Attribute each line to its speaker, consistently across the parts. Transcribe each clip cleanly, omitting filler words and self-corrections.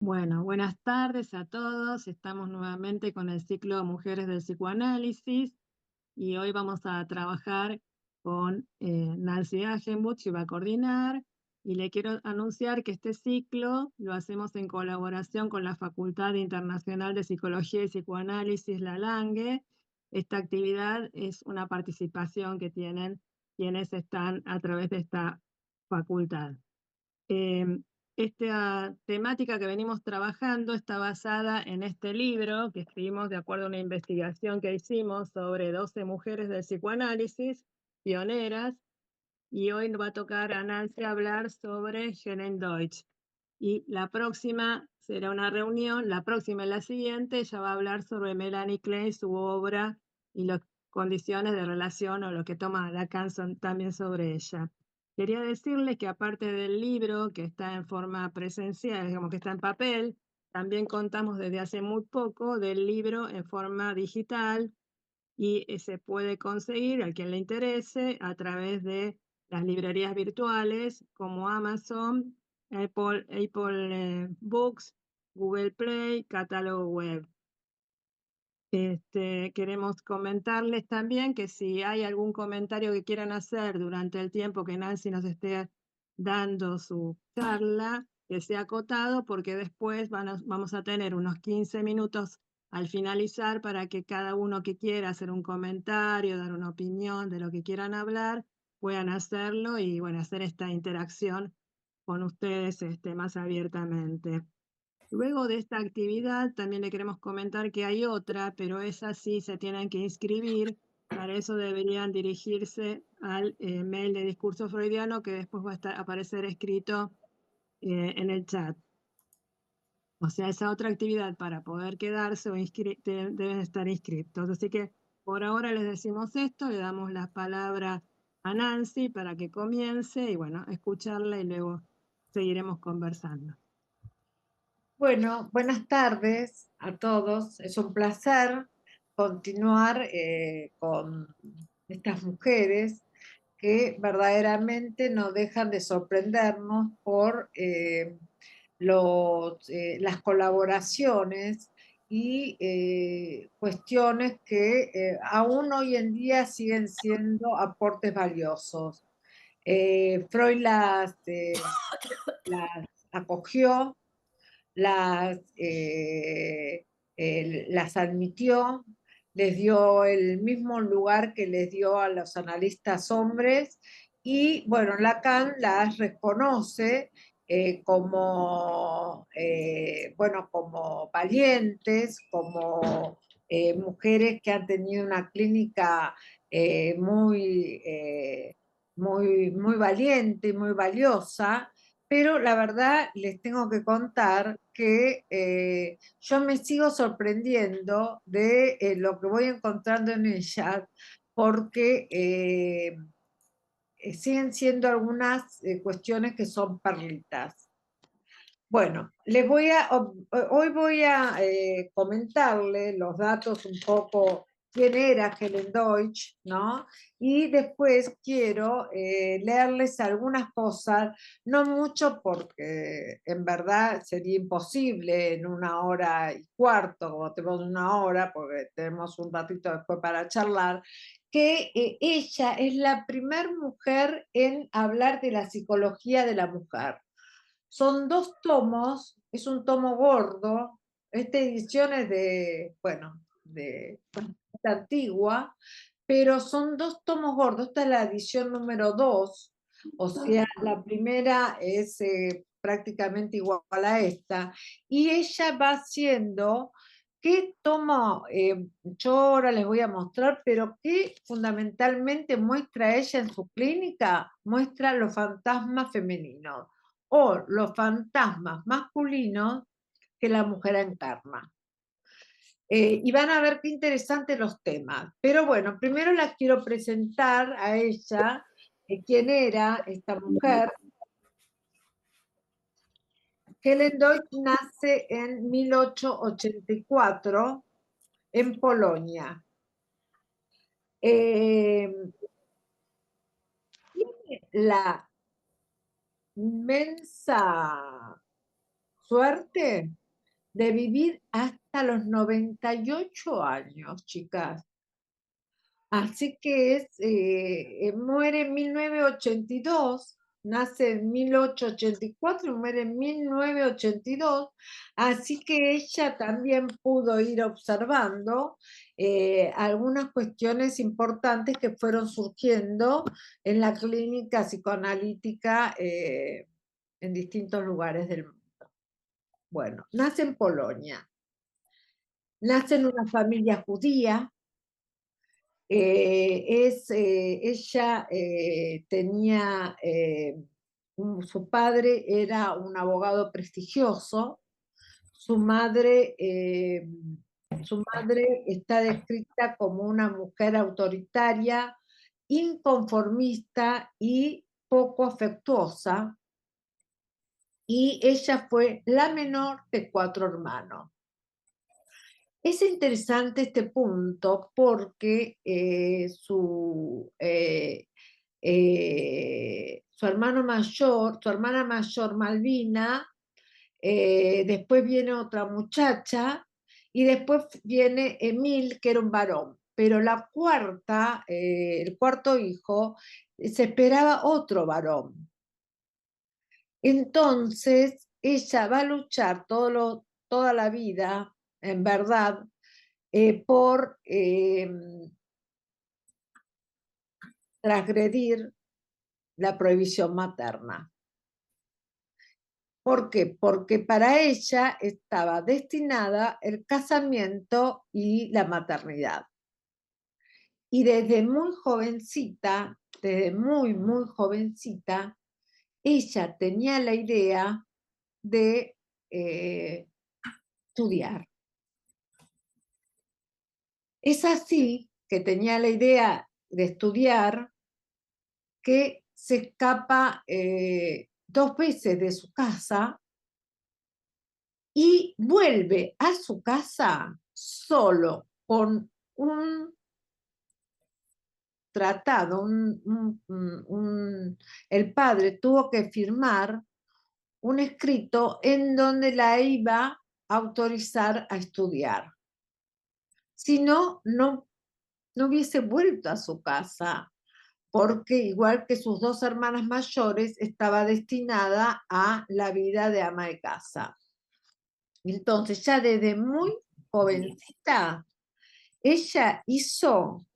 Speaker 1: Bueno, buenas tardes a todos. Estamos nuevamente con el ciclo Mujeres del Psicoanálisis y hoy vamos a trabajar con Nancy Agenbuch, que va a coordinar. Y le quiero anunciar que este ciclo lo hacemos en colaboración con la Facultad Internacional de Psicología y Psicoanálisis, la LANGE. Esta actividad es una participación que tienen quienes están a través de esta facultad. Esta temática que venimos trabajando está basada en este libro que escribimos de acuerdo a una investigación que hicimos sobre 12 mujeres del psicoanálisis, pioneras, y hoy nos va a tocar a Nancy hablar sobre Helen Deutsch. Y la próxima será una reunión, la próxima y la siguiente, ella va a hablar sobre Melanie Klein, su obra y las condiciones de relación o lo que toma Lacan también sobre ella. Quería decirles que aparte del libro, que está en forma presencial, digamos que está en papel, también contamos desde hace muy poco del libro en forma digital y se puede conseguir a quien le interese a través de las librerías virtuales como Amazon, Apple Books, Google Play, catálogo web. Queremos comentarles también que si hay algún comentario que quieran hacer durante el tiempo que Nancy nos esté dando su charla, que sea acotado, porque después vamos a tener unos 15 minutos al finalizar para que cada uno que quiera hacer un comentario, dar una opinión de lo que quieran hablar, puedan hacerlo y bueno, hacer esta interacción con ustedes más abiertamente. Luego de esta actividad, también le queremos comentar que hay otra, pero esas sí se tienen que inscribir. Para eso deberían dirigirse al mail de discurso freudiano que después va a aparecer escrito en el chat. O sea, esa otra actividad para poder quedarse o deben estar inscritos. Así que por ahora les decimos esto, le damos la palabra a Nancy para que comience y bueno, escucharla y luego seguiremos conversando.
Speaker 2: Bueno, buenas tardes a todos. Es un placer continuar con estas mujeres que verdaderamente no dejan de sorprendernos por las colaboraciones y cuestiones que aún hoy en día siguen siendo aportes valiosos. Freud las acogió, las admitió, les dio el mismo lugar que les dio a los analistas hombres y bueno, Lacan las reconoce como valientes, como mujeres que han tenido una clínica muy valiente y muy valiosa, pero la verdad les tengo que contar que yo me sigo sorprendiendo de lo que voy encontrando en ellas, porque siguen siendo algunas cuestiones que son perlitas. Bueno, hoy voy a comentarle los datos un poco quién era Helen Deutsch, ¿no? Y después quiero leerles algunas cosas, no mucho porque en verdad sería imposible en 1 hora y cuarto, como tenemos 1 hora, porque tenemos un ratito después para charlar, que ella es la primer mujer en hablar de la psicología de la mujer. Son 2 tomos, es un tomo gordo. Esta edición es de antigua, pero son 2 tomos gordos. Esta es la edición número 2, o sea, la primera es prácticamente igual a esta, y ella va haciendo qué tomo, yo ahora les voy a mostrar, pero qué fundamentalmente muestra ella en su clínica, muestra los fantasmas femeninos o los fantasmas masculinos que la mujer encarna. Y van a ver qué interesantes los temas. Pero bueno, primero la quiero presentar a ella, quién era esta mujer. Helen Deutsch nace en 1884 en Polonia. Tiene la inmensa suerte de vivir hasta los 98 años, chicas. Así que muere en 1982, nace en 1884 y muere en 1982, así que ella también pudo ir observando algunas cuestiones importantes que fueron surgiendo en la clínica psicoanalítica en distintos lugares del mundo. Bueno, nace en Polonia, nace en una familia judía. Ella tenía, su padre era un abogado prestigioso, su madre está descrita como una mujer autoritaria, inconformista y poco afectuosa, y ella fue la menor de 4 hermanos. Es interesante este punto porque su hermano mayor, su hermana mayor Malvina, después viene otra muchacha y después viene Emil, que era un varón. Pero la cuarta, el cuarto hijo, se esperaba otro varón. Entonces, ella va a luchar toda la vida, en verdad, por transgredir la prohibición materna. ¿Por qué? Porque para ella estaba destinada el casamiento y la maternidad. Y desde muy jovencita, ella tenía la idea de estudiar. Es así que tenía la idea de estudiar que se escapa 2 veces de su casa y vuelve a su casa solo con un tratado, el padre tuvo que firmar un escrito en donde la iba a autorizar a estudiar. Si no, no hubiese vuelto a su casa, porque igual que sus 2 hermanas mayores, estaba destinada a la vida de ama de casa. Entonces, ya desde muy jovencita, ella hizo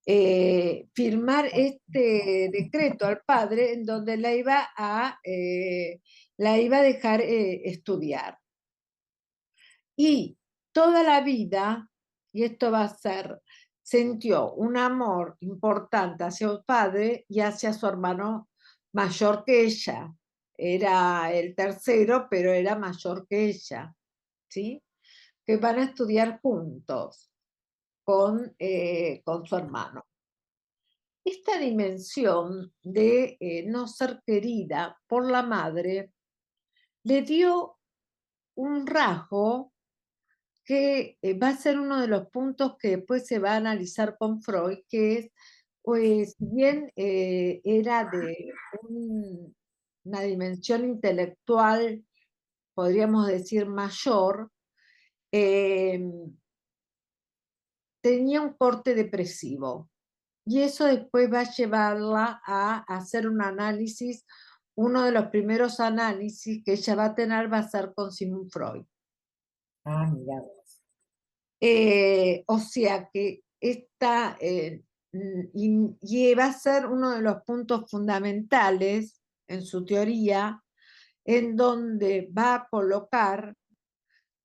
Speaker 2: firmar este decreto al padre en donde la iba a dejar estudiar. Y toda la vida, y esto va a ser, sintió un amor importante hacia el padre y hacia su hermano mayor que ella. Era el tercero, pero era mayor que ella, ¿sí? Que van a estudiar juntos con su hermano. Esta dimensión de no ser querida por la madre le dio un rasgo que va a ser uno de los puntos que después se va a analizar con Freud, que es, pues, si bien era de una dimensión intelectual, podríamos decir, mayor, tenía un corte depresivo. Y eso después va a llevarla a hacer un análisis, uno de los primeros análisis que ella va a tener va a ser con Sigmund Freud.
Speaker 3: Ah, mira vos.
Speaker 2: O sea que esta, y va a ser uno de los puntos fundamentales en su teoría, en donde va a colocar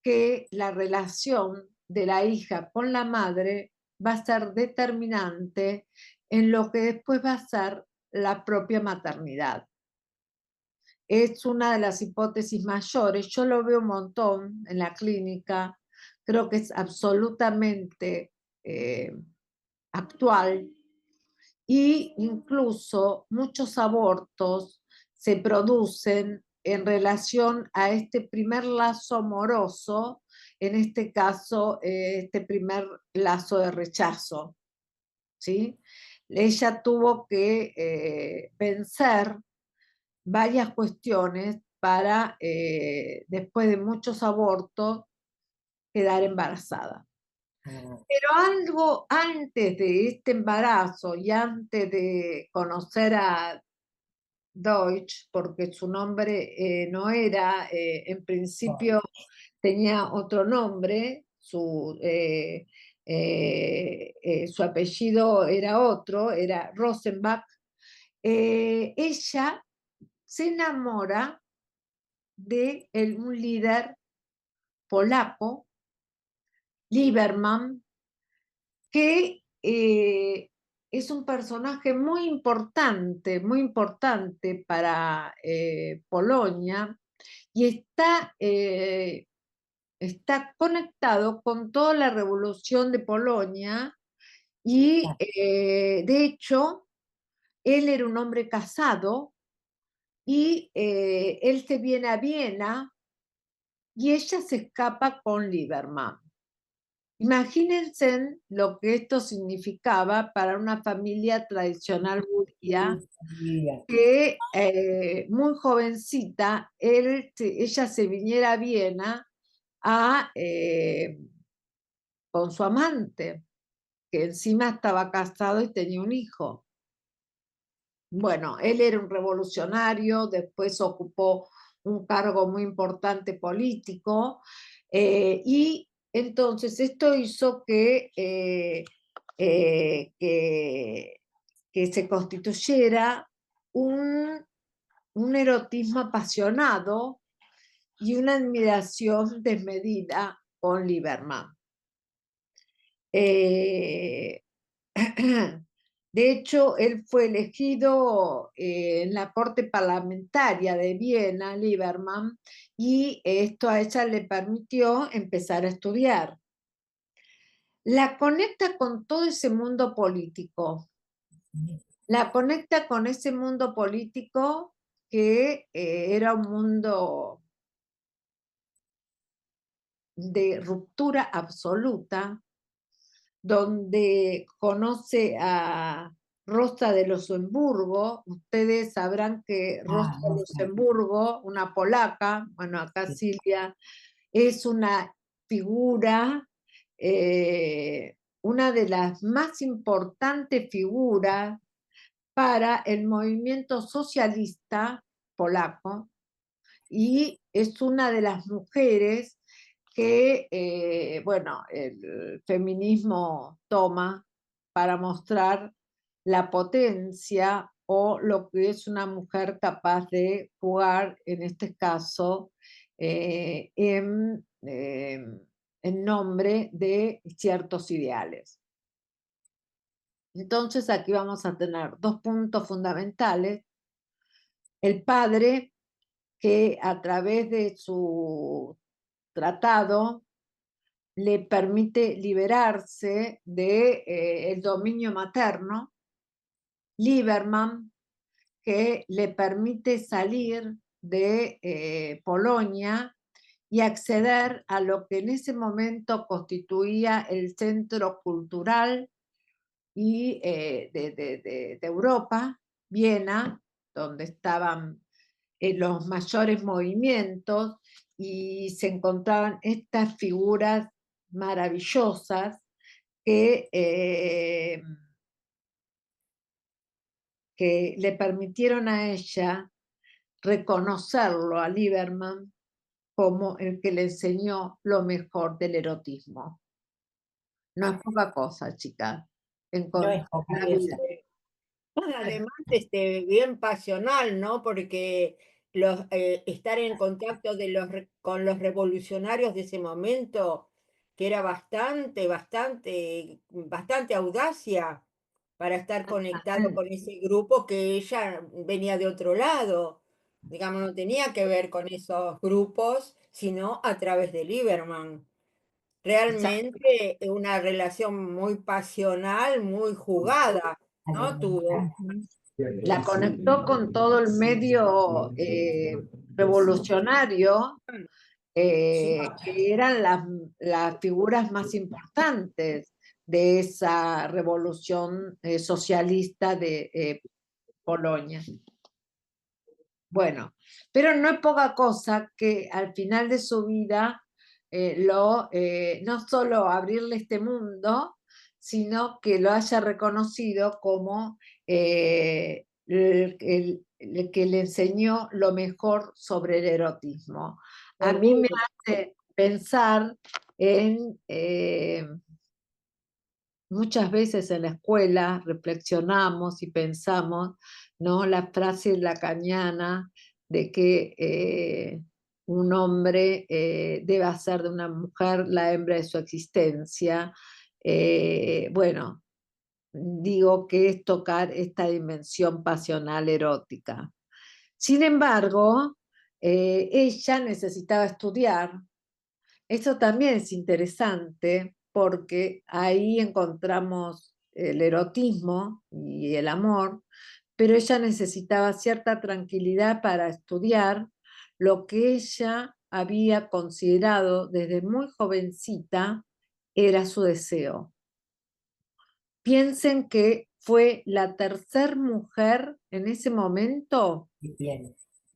Speaker 2: que la relación de la hija con la madre va a ser determinante en lo que después va a ser la propia maternidad. Es una de las hipótesis mayores, yo lo veo un montón en la clínica, creo que es absolutamente actual, y incluso muchos abortos se producen en relación a este primer lazo amoroso, en este caso, este primer lazo de rechazo, ¿sí? Ella tuvo que vencer varias cuestiones para, después de muchos abortos, quedar embarazada. Pero algo antes de este embarazo y antes de conocer a Deutsch, porque su nombre no era, en principio tenía otro nombre, su apellido era otro, era Rosenbach. Ella se enamora de un líder polaco, Lieberman, que es un personaje muy importante para Polonia, y está conectado con toda la revolución de Polonia, y de hecho, él era un hombre casado, y él se viene a Viena y ella se escapa con Lieberman. Imagínense lo que esto significaba para una familia tradicional judía, que muy jovencita ella se viniera a Viena con su amante, que encima estaba casado y tenía un hijo. Bueno, él era un revolucionario, después ocupó un cargo muy importante político, y entonces esto hizo que se constituyera un erotismo apasionado y una admiración desmedida con Lieberman. De hecho, él fue elegido en la corte parlamentaria de Viena, Lieberman, y esto a ella le permitió empezar a estudiar. La conecta con todo ese mundo político. La conecta con ese mundo político que era un mundo de ruptura absoluta, donde conoce a Rosa de Luxemburgo. Ustedes sabrán que Rosa de Luxemburgo, una polaca, bueno, acá Silvia, es una figura, una de las más importantes figuras para el movimiento socialista polaco, y es una de las mujeres que, bueno, el feminismo toma para mostrar la potencia o lo que es una mujer capaz de jugar, en este caso, en nombre de ciertos ideales. Entonces aquí vamos a tener dos puntos fundamentales. El padre, que a través de su tratado le permite liberarse del dominio materno. Lieberman, que le permite salir de Polonia y acceder a lo que en ese momento constituía el centro cultural y de Europa, Viena, donde estaban los mayores movimientos, y se encontraban estas figuras maravillosas que le permitieron a ella reconocerlo a Lieberman como el que le enseñó lo mejor del erotismo. No es poca cosa, chicas.
Speaker 3: No es poca cosa.
Speaker 4: Además, bien pasional, ¿no? Porque estar en contacto con los revolucionarios de ese momento, que era bastante audacia para estar conectado con ese grupo, que ella venía de otro lado. Digamos, no tenía que ver con esos grupos, sino a través de Lieberman. Realmente una relación muy pasional, muy jugada, ¿no? Tuvo.
Speaker 2: La conectó con todo el medio revolucionario, que eran las figuras más importantes de esa revolución socialista de Polonia. Bueno, pero no es poca cosa que al final de su vida no solo abrirle este mundo, sino que lo haya reconocido como el que le enseñó lo mejor sobre el erotismo. A mí me hace pensar en muchas veces en la escuela reflexionamos y pensamos, ¿no? La frase lacaniana de que un hombre debe hacer de una mujer la hembra de su existencia. Bueno, digo que es tocar esta dimensión pasional erótica. Sin embargo, ella necesitaba estudiar. Eso también es interesante porque ahí encontramos el erotismo y el amor, pero ella necesitaba cierta tranquilidad para estudiar lo que ella había considerado desde muy jovencita era su deseo. Piensen que fue la tercera mujer en ese momento,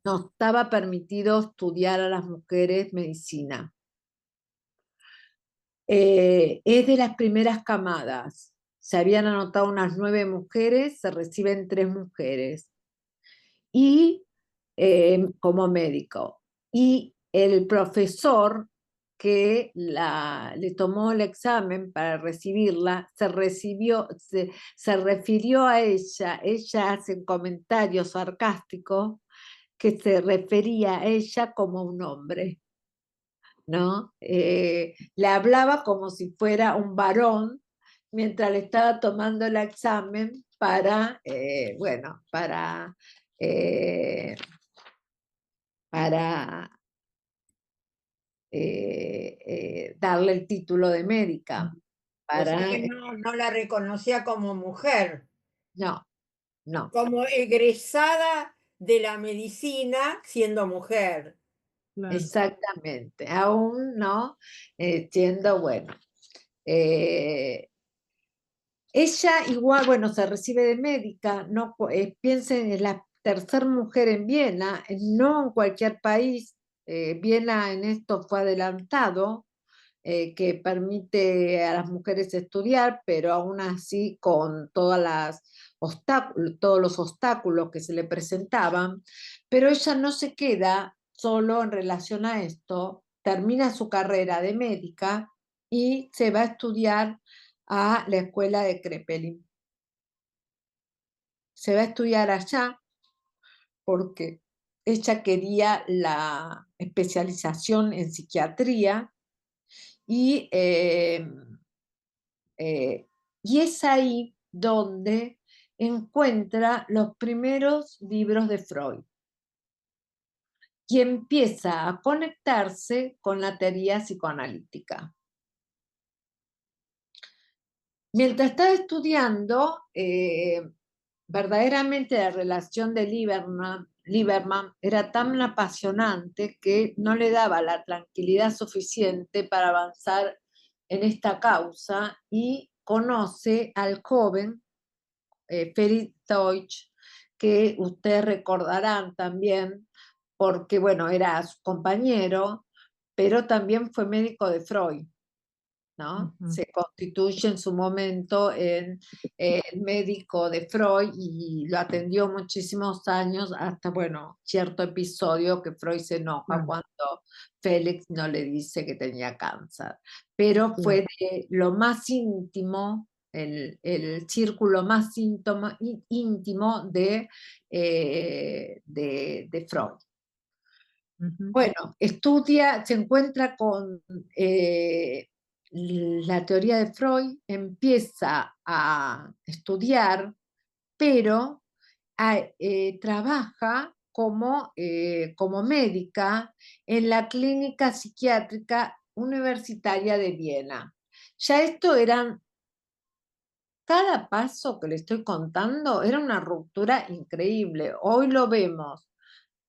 Speaker 2: no estaba permitido estudiar a las mujeres medicina. Es de las primeras camadas. Se habían anotado unas 9 mujeres, se reciben 3 mujeres. Y como médico. Y el profesor que le tomó el examen para recibirla, se refirió a ella hace un comentario sarcástico que se refería a ella como un hombre. ¿No? Le hablaba como si fuera un varón mientras le estaba tomando el examen para, bueno, para darle el título de médica.
Speaker 4: O sea
Speaker 2: Para,
Speaker 4: que no la reconocía como mujer,
Speaker 2: no, no,
Speaker 4: como egresada de la medicina siendo mujer.
Speaker 1: Claro.
Speaker 2: exactamente, aún no, siendo bueno. Ella igual, bueno, se recibe de médica, no, piensen, es la tercera mujer en Viena, no en cualquier país. Viena en esto fue adelantado, que permite a las mujeres estudiar, pero aún así con todos los obstáculos que se le presentaban. Pero ella no se queda solo en relación a esto, termina su carrera de médica y se va a estudiar a la escuela de Crepelin. Se va a estudiar allá porque ella quería la especialización en psiquiatría y, y es ahí donde encuentra los primeros libros de Freud y empieza a conectarse con la teoría psicoanalítica. Mientras estaba estudiando, verdaderamente la relación de Lieberman era tan apasionante que no le daba la tranquilidad suficiente para avanzar en esta causa y conoce al joven Felix Deutsch, que ustedes recordarán también, porque bueno, era su compañero, pero también fue médico de Freud. ¿No? Se constituye en su momento en el médico de Freud y lo atendió muchísimos años hasta, bueno, cierto episodio que Freud se enoja cuando Félix no le dice que tenía cáncer. Pero fue de lo más íntimo, el círculo más íntimo de Freud. Bueno, estudia, se encuentra con la teoría de Freud, empieza a estudiar, pero trabaja como médica en la clínica psiquiátrica universitaria de Viena. Ya esto cada paso que le estoy contando era una ruptura increíble. Hoy lo vemos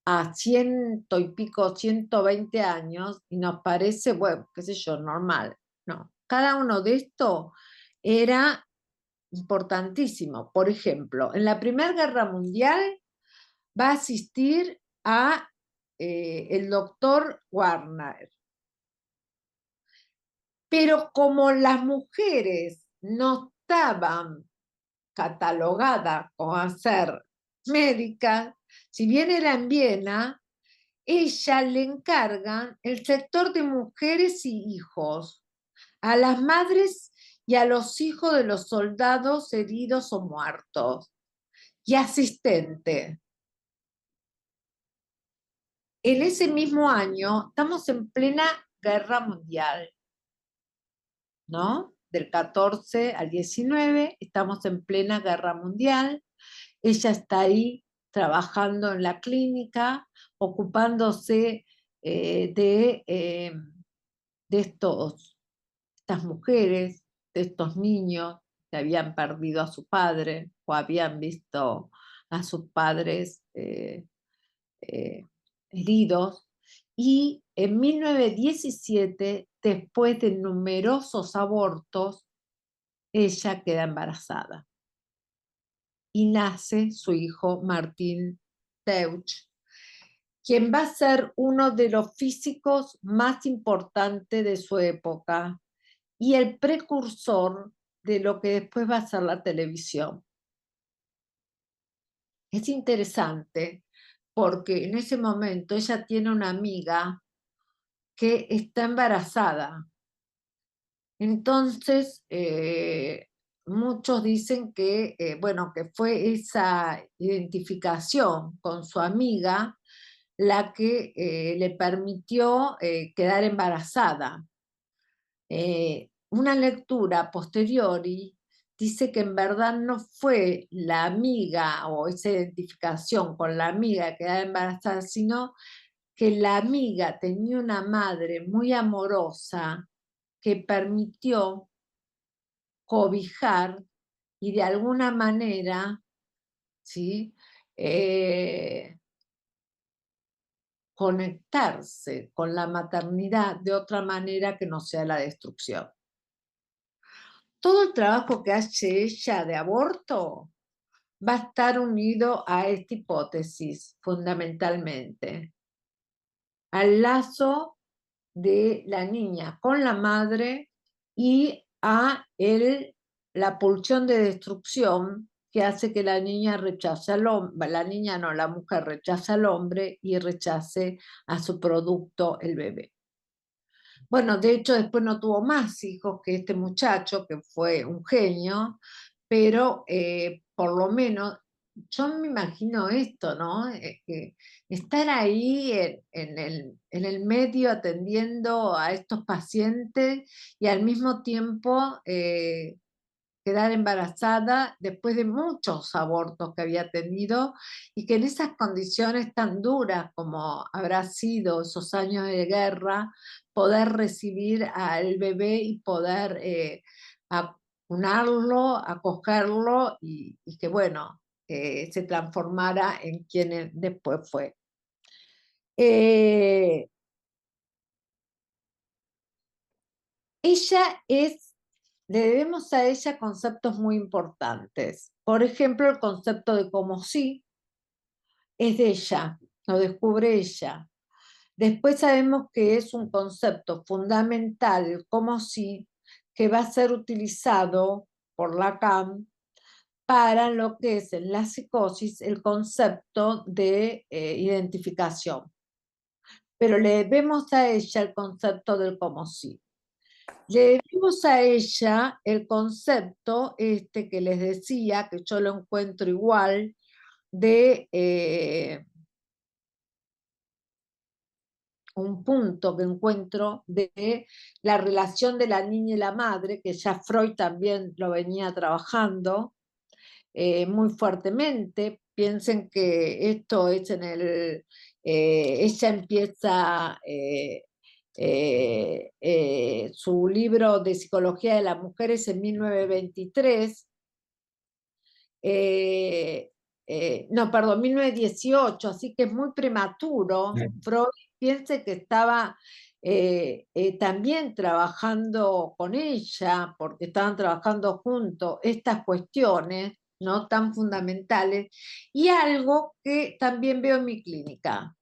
Speaker 2: a 100 y pico, 120 años, y nos parece, bueno, qué sé yo, normal. No, cada uno de estos era importantísimo. Por ejemplo, en la Primera Guerra Mundial va a asistir a el doctor Warner. Pero como las mujeres no estaban catalogadas como ser médicas, si bien era en Viena, ella le encargan el sector de mujeres y hijos, a las madres y a los hijos de los soldados heridos o muertos, y asistente. En ese mismo año, estamos en plena guerra mundial, ¿no? Del 14 al 19, estamos en plena guerra mundial. Ella está ahí trabajando en la clínica, ocupándose de estas mujeres, de estos niños que habían perdido a su padre o habían visto a sus padres heridos. Y en 1917, después de numerosos abortos, ella queda embarazada y nace su hijo Martín Deutsch, quien va a ser uno de los físicos más importantes de su época y el precursor de lo que después va a ser la televisión. Es interesante porque en ese momento ella tiene una amiga que está embarazada. Entonces, muchos dicen que, bueno, que fue esa identificación con su amiga la que le permitió quedar embarazada. Una lectura posteriori dice que en verdad no fue la amiga o esa identificación con la amiga que quedaba embarazada, sino que la amiga tenía una madre muy amorosa que permitió cobijar y de alguna manera, ¿sí? Conectarse con la maternidad de otra manera que no sea la destrucción. Todo el trabajo que hace ella de aborto va a estar unido a esta hipótesis, fundamentalmente, al lazo de la niña con la madre y a la pulsión de destrucción que hace que la niña rechace al hombre, la niña no, la mujer rechace al hombre y rechace a su producto, el bebé. Bueno, de hecho después no tuvo más hijos que este muchacho, que fue un genio, pero por lo menos yo me imagino esto, ¿no? Que estar ahí en el medio atendiendo a estos pacientes y al mismo tiempo quedar embarazada después de muchos abortos que había tenido y que en esas condiciones tan duras como habrá sido esos años de guerra, poder recibir al bebé y poder acunarlo, acogerlo y que bueno, se transformara en quien después fue. Le debemos a ella conceptos muy importantes. Por ejemplo, el concepto de como si es de ella, lo descubre ella. Después sabemos que es un concepto fundamental, el como si, que va a ser utilizado por Lacan para lo que es en la psicosis el concepto de identificación. Pero le debemos a ella el concepto del como si. Le debemos a ella el concepto este que les decía, que yo lo encuentro igual, de un punto que encuentro de la relación de la niña y la madre, que ya Freud también lo venía trabajando muy fuertemente. Piensen que esto es ella empieza su libro de psicología de las mujeres en 1923, no, perdón, 1918, así que es muy prematuro. Freud piense que estaba también trabajando con ella, porque estaban trabajando juntos estas cuestiones, ¿no? Tan fundamentales, y algo que también veo en mi clínica,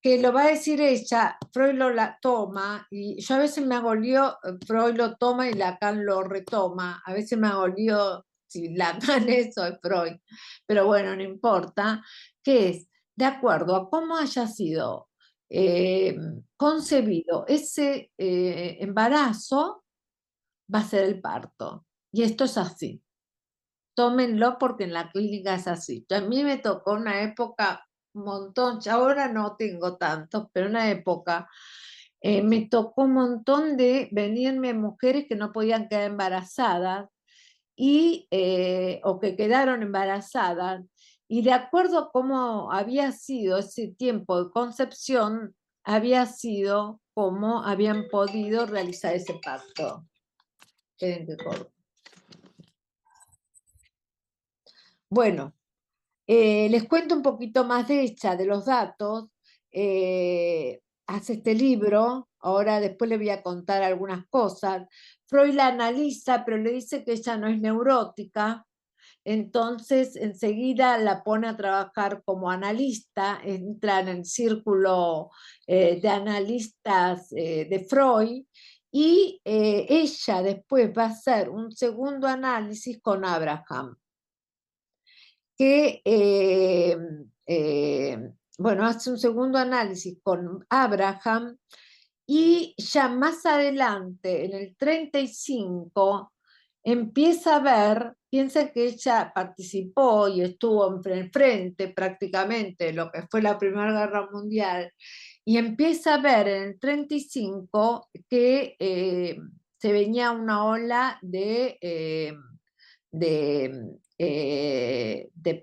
Speaker 2: que lo va a decir ella, Freud la toma, y yo a veces me hago lío, Freud lo toma y Lacan lo retoma, a veces me hago lío si Lacan es o es Freud, pero bueno, no importa, que es, de acuerdo a cómo haya sido concebido ese embarazo, va a ser el parto. Y esto es así. Tómenlo porque en la clínica es así. A mí me tocó una época, un montón, ya ahora no tengo tantos, pero una época me tocó un montón de venirme mujeres que no podían quedar embarazadas o que quedaron embarazadas, y de acuerdo a cómo había sido ese tiempo de concepción, había sido cómo habían podido realizar ese parto. Esperen que corto. Bueno, les cuento un poquito más de ella, de los datos. Hace este libro, ahora después le voy a contar algunas cosas. Freud la analiza, pero le dice que ella no es neurótica, entonces enseguida la pone a trabajar como analista, entra en el círculo de analistas de Freud, y ella después va a hacer un segundo análisis con Abraham, que, bueno, hace un segundo análisis con Abraham, y ya más adelante, en el 35, empieza a ver, piensa que ella participó y estuvo en el frente prácticamente de lo que fue la Primera Guerra Mundial, y empieza a ver en el 35 que se venía una ola de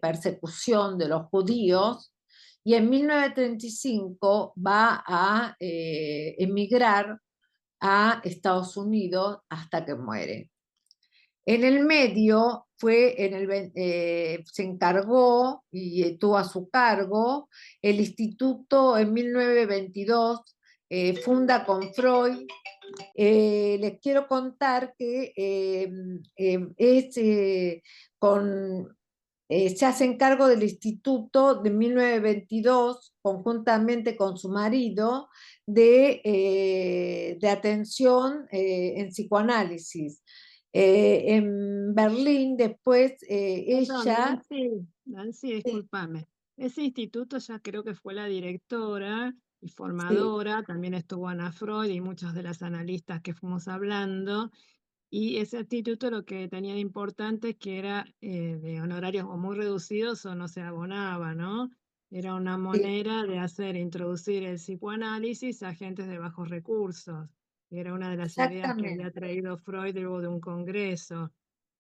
Speaker 2: persecución de los judíos, y en 1935 va a emigrar a Estados Unidos hasta que muere. En el medio se encargó y tuvo a su cargo el instituto en 1922, funda con Freud. Les quiero contar que se hace cargo del instituto de 1922, conjuntamente con su marido, de atención en psicoanálisis. En Berlín, después
Speaker 1: Perdón,
Speaker 2: ella...
Speaker 1: Nancy,
Speaker 2: Sí,
Speaker 1: discúlpame. Ese instituto ya creo que fue la directora y
Speaker 2: sí,
Speaker 1: formadora, también estuvo Ana Freud y muchos de las analistas que fuimos hablando. Y ese instituto lo que tenía de importante es que era de honorarios o muy reducidos o no se abonaba, ¿no? Era una
Speaker 2: sí,
Speaker 1: manera de introducir el psicoanálisis a gentes de bajos recursos. Era una de las ideas que había
Speaker 2: exactamente.
Speaker 1: traído Freud luego de un congreso,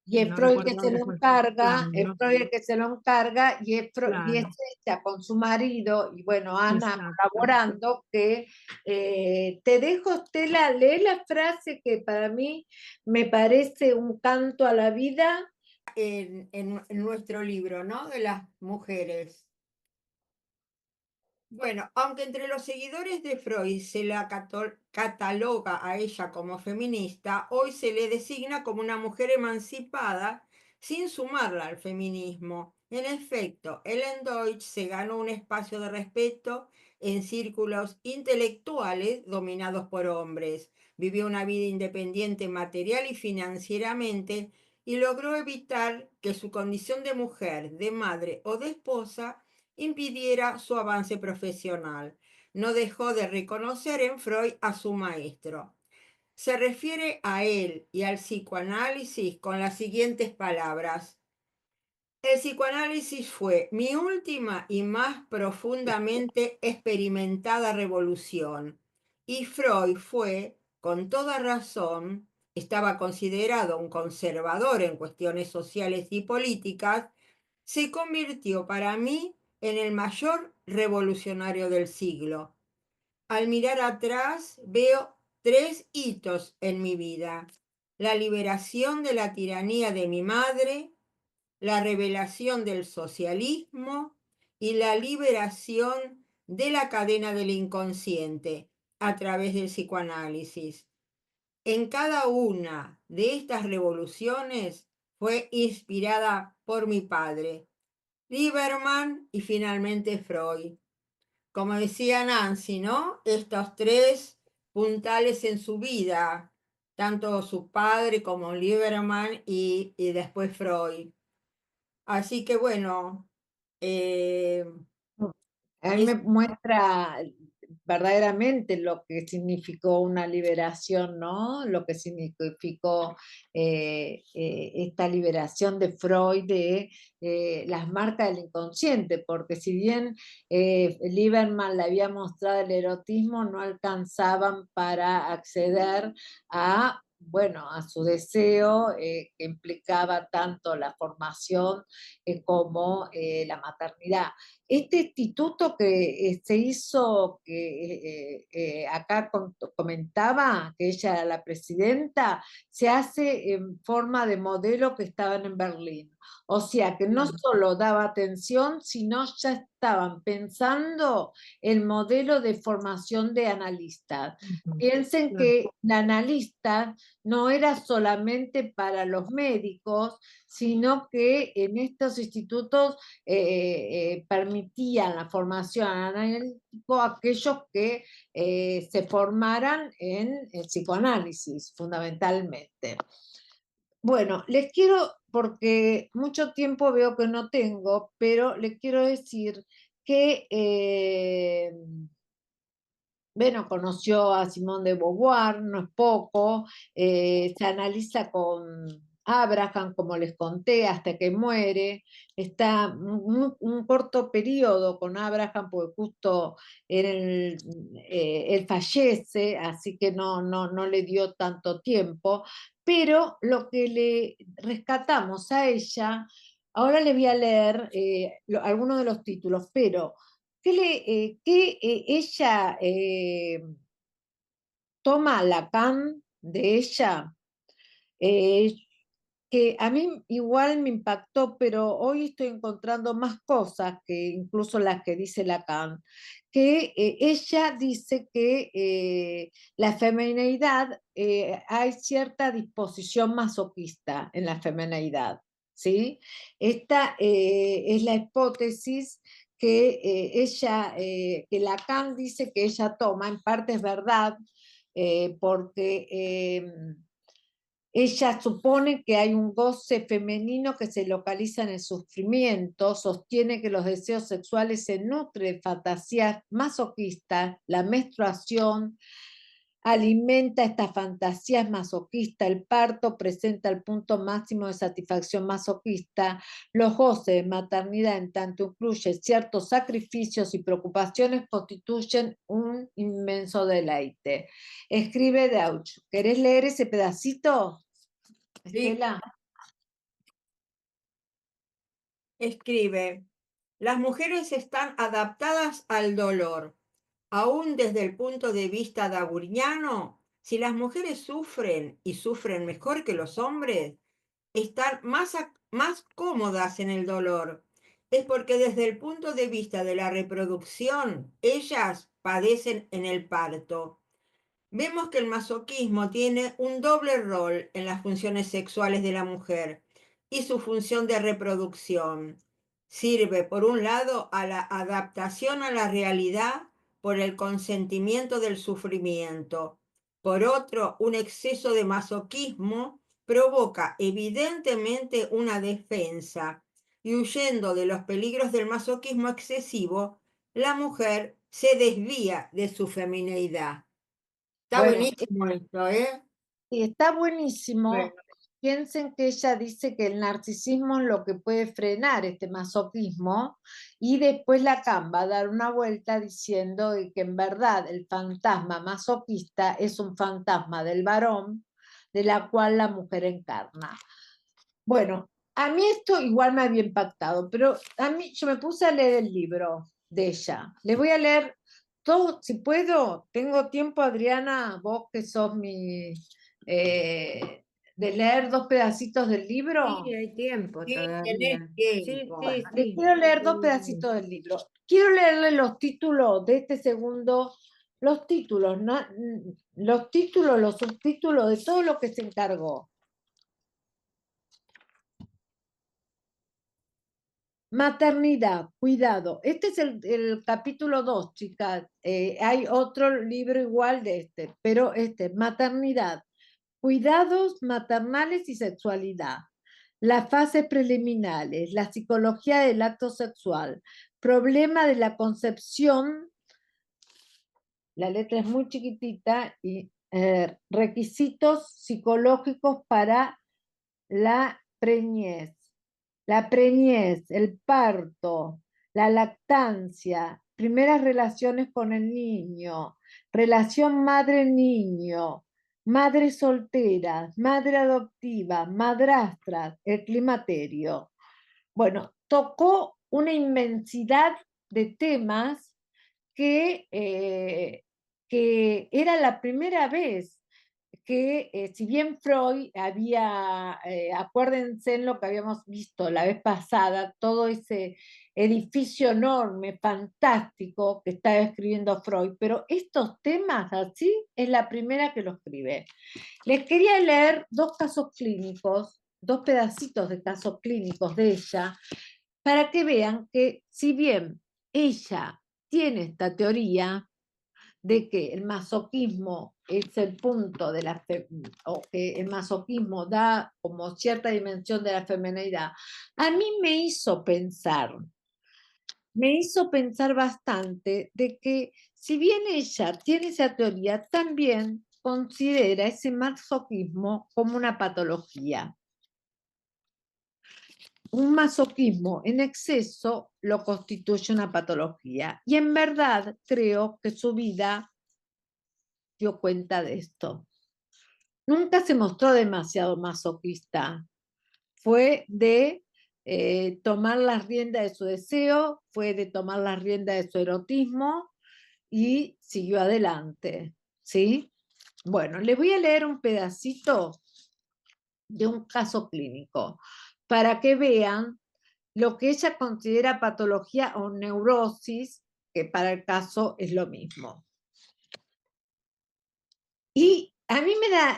Speaker 2: Y
Speaker 1: que
Speaker 2: es
Speaker 1: no
Speaker 2: Freud que
Speaker 1: recuerdo
Speaker 2: se
Speaker 1: dónde
Speaker 2: lo
Speaker 1: fue
Speaker 2: encarga,
Speaker 1: Plan,
Speaker 2: es
Speaker 1: ¿no?
Speaker 2: Freud el que se lo encarga, y es
Speaker 1: Claro,
Speaker 2: ella con su marido, y bueno, Ana
Speaker 1: exacto.
Speaker 2: colaborando, que te dejo, Estela, lee la frase que para mí me parece un canto a la vida.
Speaker 4: En nuestro libro, ¿no? De las mujeres. Bueno, aunque entre los seguidores de Freud se la cataloga a ella como feminista, hoy se le designa como una mujer emancipada sin sumarla al feminismo. En efecto, Ellen Deutsch se ganó un espacio de respeto en círculos intelectuales dominados por hombres. Vivió una vida independiente material y financieramente y logró evitar que su condición de mujer, de madre o de esposa impidiera su avance profesional. No dejó de reconocer en Freud a su maestro. Se refiere a él y al psicoanálisis con las siguientes palabras. El psicoanálisis fue mi última y más profundamente experimentada revolución. Y Freud fue, con toda razón, estaba considerado un conservador en cuestiones sociales y políticas, se convirtió para mí en el mayor revolucionario del siglo. Al mirar atrás veo tres hitos en mi vida: la liberación de la tiranía de mi madre, la revelación del socialismo y la liberación de la cadena del inconsciente a través del psicoanálisis. En cada una de estas revoluciones, fue inspirada por mi padre, Lieberman y finalmente Freud. Como decía Nancy, ¿no? Estos tres puntales en su vida, tanto su padre como Lieberman y después Freud. Así que bueno,
Speaker 2: A mí me muestra verdaderamente lo que significó una liberación, ¿no? Lo que significó esta liberación de Freud de las marcas del inconsciente, porque si bien Lieberman le había mostrado el erotismo, no alcanzaban para acceder a, bueno, a su deseo que implicaba tanto la formación como la maternidad. Este instituto que se hizo, que acá comentaba, que ella era la presidenta, se hace en forma de modelo que estaban en Berlín. O sea que no solo daba atención, sino ya estaban pensando el modelo de formación de analistas. Piensen que la analista no era solamente para los médicos, sino que en estos institutos permitían la formación analítica a aquellos que se formaran en el psicoanálisis, fundamentalmente. Bueno, les quiero, porque mucho tiempo veo que no tengo, pero les quiero decir que bueno, conoció a Simone de Beauvoir, no es poco, se analiza con Abraham, como les conté, hasta que muere, está un corto periodo con Abraham, porque justo él fallece, así que no le dio tanto tiempo, pero lo que le rescatamos a ella, ahora le voy a leer algunos de los títulos, pero que ella toma Lacan de ella, eh, que a mí igual me impactó, pero hoy estoy encontrando más cosas que incluso las que dice Lacan, que ella dice que la femineidad, hay cierta disposición masoquista en la femineidad, ¿sí? Esta es la hipótesis que que Lacan dice que ella toma, en parte es verdad, porque ella supone que hay un goce femenino que se localiza en el sufrimiento, sostiene que los deseos sexuales se nutren de fantasías masoquistas, la menstruación alimenta estas fantasías masoquistas, el parto presenta el punto máximo de satisfacción masoquista, los goces de maternidad en tanto incluye ciertos sacrificios y preocupaciones constituyen un inmenso deleite. Escribe Deutsch. ¿Querés leer ese pedacito, Estela?
Speaker 4: escribe, las mujeres están adaptadas al dolor. Aún desde el punto de vista daburniano, si las mujeres sufren y sufren mejor que los hombres, están más cómodas en el dolor. Es porque desde el punto de vista de la reproducción, ellas padecen en el parto. Vemos que el masoquismo tiene un doble rol en las funciones sexuales de la mujer y su función de reproducción. Sirve, por un lado, a la adaptación a la realidad por el consentimiento del sufrimiento. Por otro, un exceso de masoquismo provoca evidentemente una defensa y huyendo de los peligros del masoquismo excesivo, la mujer se desvía de su femineidad. Está
Speaker 2: Bueno,
Speaker 4: buenísimo esto, ¿eh?
Speaker 2: y está buenísimo.
Speaker 4: Bueno.
Speaker 2: Piensen que ella dice que el narcisismo es lo que puede frenar este masoquismo y después Lacan va a dar una vuelta diciendo que en verdad el fantasma masoquista es un fantasma del varón de la cual la mujer encarna. Bueno, a mí esto igual me había impactado, pero a mí yo me puse a leer el libro de ella. Les voy a leer todo, si puedo, tengo tiempo, Adriana, vos que sos de leer dos pedacitos del libro.
Speaker 3: Sí, hay tiempo
Speaker 4: Sí, tenés
Speaker 3: todavía. Sí,
Speaker 4: tiempo.
Speaker 3: sí,
Speaker 2: Les
Speaker 3: sí.
Speaker 2: quiero leer dos pedacitos del libro. Quiero leerles los títulos de este segundo, los títulos, ¿no? Los títulos, los subtítulos de todo lo que se encargó. Maternidad, cuidado. Este es el capítulo 2, chicas. Hay otro libro igual de este, pero maternidad, cuidados maternales y sexualidad. Las fases preliminares, la psicología del acto sexual, problema de la concepción, la letra es muy chiquitita, y requisitos psicológicos para la preñez. La preñez, el parto, la lactancia, primeras relaciones con el niño, relación madre-niño, madre soltera, madre adoptiva, madrastras, el climaterio. Bueno, tocó una inmensidad de temas que era la primera vez que, si bien Freud había, acuérdense en lo que habíamos visto la vez pasada, todo ese edificio enorme, fantástico que estaba escribiendo Freud, pero estos temas así es la primera que lo escribe. Les quería leer dos casos clínicos, dos pedacitos de casos clínicos de ella, para que vean que si bien ella tiene esta teoría de que el masoquismo es el punto de la o que el masoquismo da como cierta dimensión de la feminidad, a mí me hizo pensar bastante de que si bien ella tiene esa teoría, también considera ese masoquismo como una patología. Un masoquismo en exceso lo constituye una patología. Y en verdad creo que su vida dio cuenta de esto. Nunca se mostró demasiado masoquista. Fue de tomar las riendas de su deseo, fue de tomar las riendas de su erotismo y siguió adelante. ¿Sí? Bueno, les voy a leer un pedacito de un caso clínico para que vean lo que ella considera patología o neurosis, que para el caso es lo mismo. Y a mí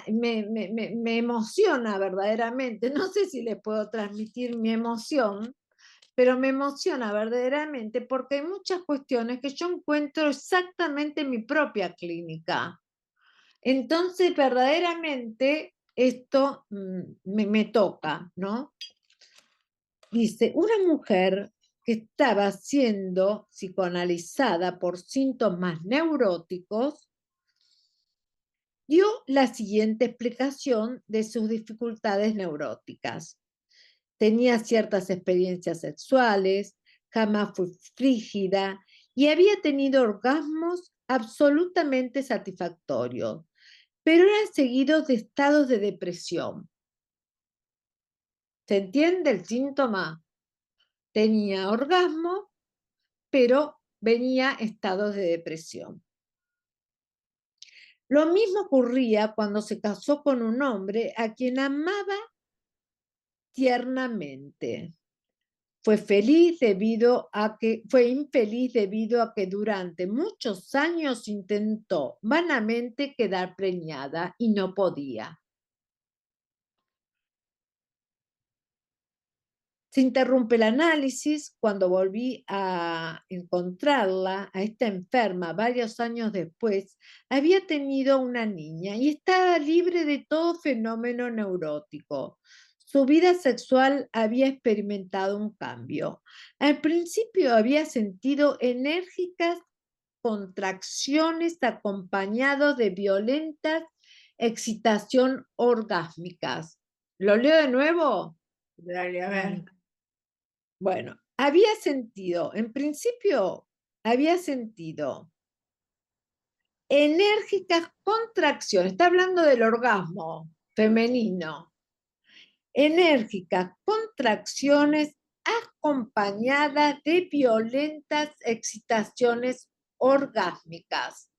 Speaker 2: me emociona verdaderamente, no sé si les puedo transmitir mi emoción, pero me emociona verdaderamente porque hay muchas cuestiones que yo encuentro exactamente en mi propia clínica. Entonces, verdaderamente, esto me toca, ¿no? Dice, una mujer que estaba siendo psicoanalizada por síntomas neuróticos dio la siguiente explicación de sus dificultades neuróticas. Tenía ciertas experiencias sexuales, jamás fue frígida y había tenido orgasmos absolutamente satisfactorios, pero eran seguidos de estados de depresión. ¿Se entiende el síntoma? Tenía orgasmo, pero venía estados de depresión. Lo mismo ocurría cuando se casó con un hombre a quien amaba tiernamente. Fue infeliz debido a que durante muchos años intentó vanamente quedar preñada y no podía. Se interrumpe el análisis cuando volví a encontrarla, a esta enferma, varios años después, había tenido una niña y estaba libre de todo fenómeno neurótico. Su vida sexual había experimentado un cambio. Al principio había sentido enérgicas contracciones acompañadas de violentas excitación orgásmicas. ¿Lo leo de nuevo?
Speaker 4: Dale, a ver.
Speaker 2: Bueno, en principio, había sentido enérgicas contracciones, está hablando del orgasmo femenino, enérgicas contracciones acompañadas de violentas excitaciones orgásmicas.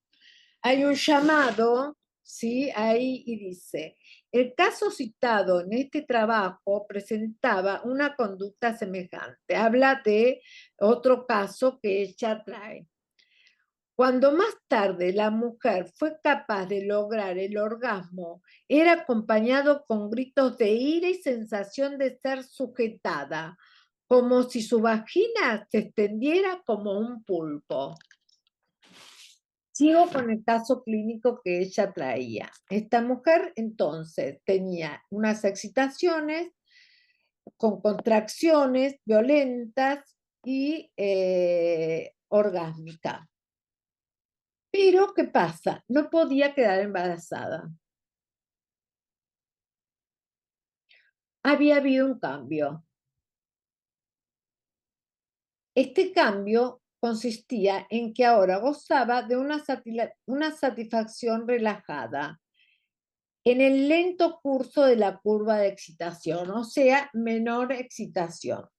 Speaker 2: Hay un llamado, ¿sí? Ahí y dice, el caso citado en este trabajo presentaba una conducta semejante. Habla de otro caso que ella trae. Cuando más tarde la mujer fue capaz de lograr el orgasmo, era acompañado con gritos de ira y sensación de ser sujetada, como si su vagina se extendiera como un pulpo. Sigo con el caso clínico que ella traía. Esta mujer entonces tenía unas excitaciones con contracciones violentas y orgásmicas. Pero, ¿qué pasa? No podía quedar embarazada. Había habido un cambio. Este cambio consistía en que ahora gozaba de una satisfacción relajada en el lento curso de la curva de excitación, o sea, menor excitación.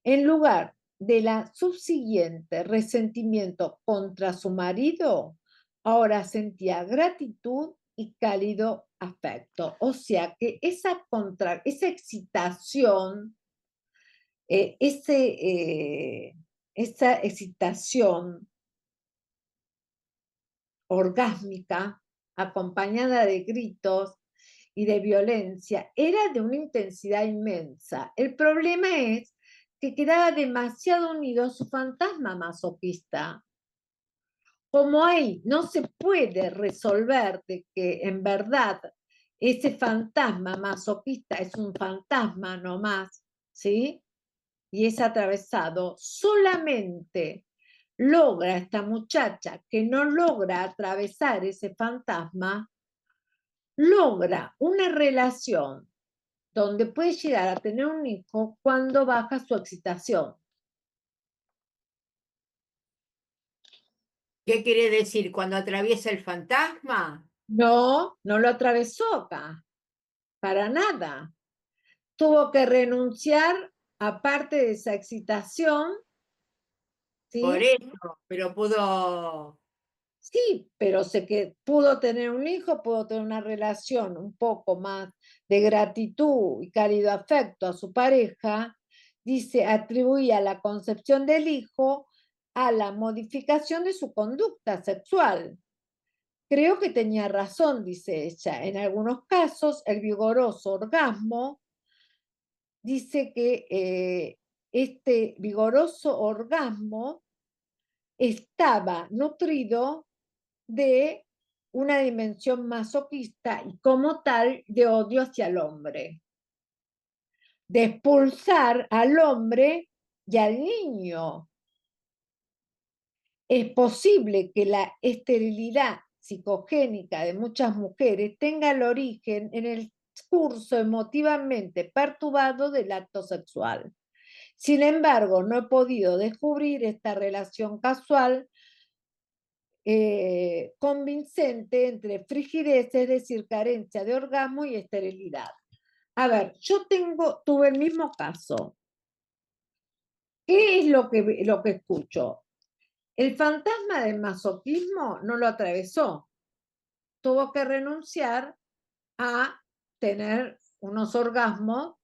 Speaker 2: En lugar de la subsiguiente resentimiento contra su marido, ahora sentía gratitud y cálido afecto. O sea que esa excitación, esa excitación orgásmica, acompañada de gritos y de violencia, era de una intensidad inmensa. El problema es que quedaba demasiado unido a su fantasma masoquista. Como ahí no se puede resolver de que en verdad ese fantasma masoquista es un fantasma nomás, ¿sí? Y es atravesado, solamente logra esta muchacha que no logra atravesar ese fantasma, logra una relación donde puede llegar a tener un hijo cuando baja su excitación.
Speaker 4: ¿Qué quiere decir? Cuando atraviesa el fantasma.
Speaker 2: No, no lo atravesó acá, para nada. Tuvo que renunciar, aparte de esa excitación,
Speaker 4: Por
Speaker 2: ¿sí?
Speaker 4: eso, pero pudo.
Speaker 2: Sí, pero sé que pudo tener un hijo, pudo tener una relación un poco más de gratitud y cálido afecto a su pareja. Dice, atribuía la concepción del hijo a la modificación de su conducta sexual. Creo que tenía razón, dice ella. En algunos casos, el vigoroso orgasmo, dice que este vigoroso orgasmo estaba nutrido de una dimensión masoquista y como tal de odio hacia el hombre, de expulsar al hombre y al niño. Es posible que la esterilidad psicogénica de muchas mujeres tenga el origen en el curso emotivamente perturbado del acto sexual. Sin embargo, no he podido descubrir esta relación casual convincente entre frigidez, es decir, carencia de orgasmo y esterilidad. A ver, yo tuve el mismo caso. ¿Qué es lo que escucho? El fantasma del masoquismo no lo atravesó. Tuvo que renunciar a tener unos orgasmos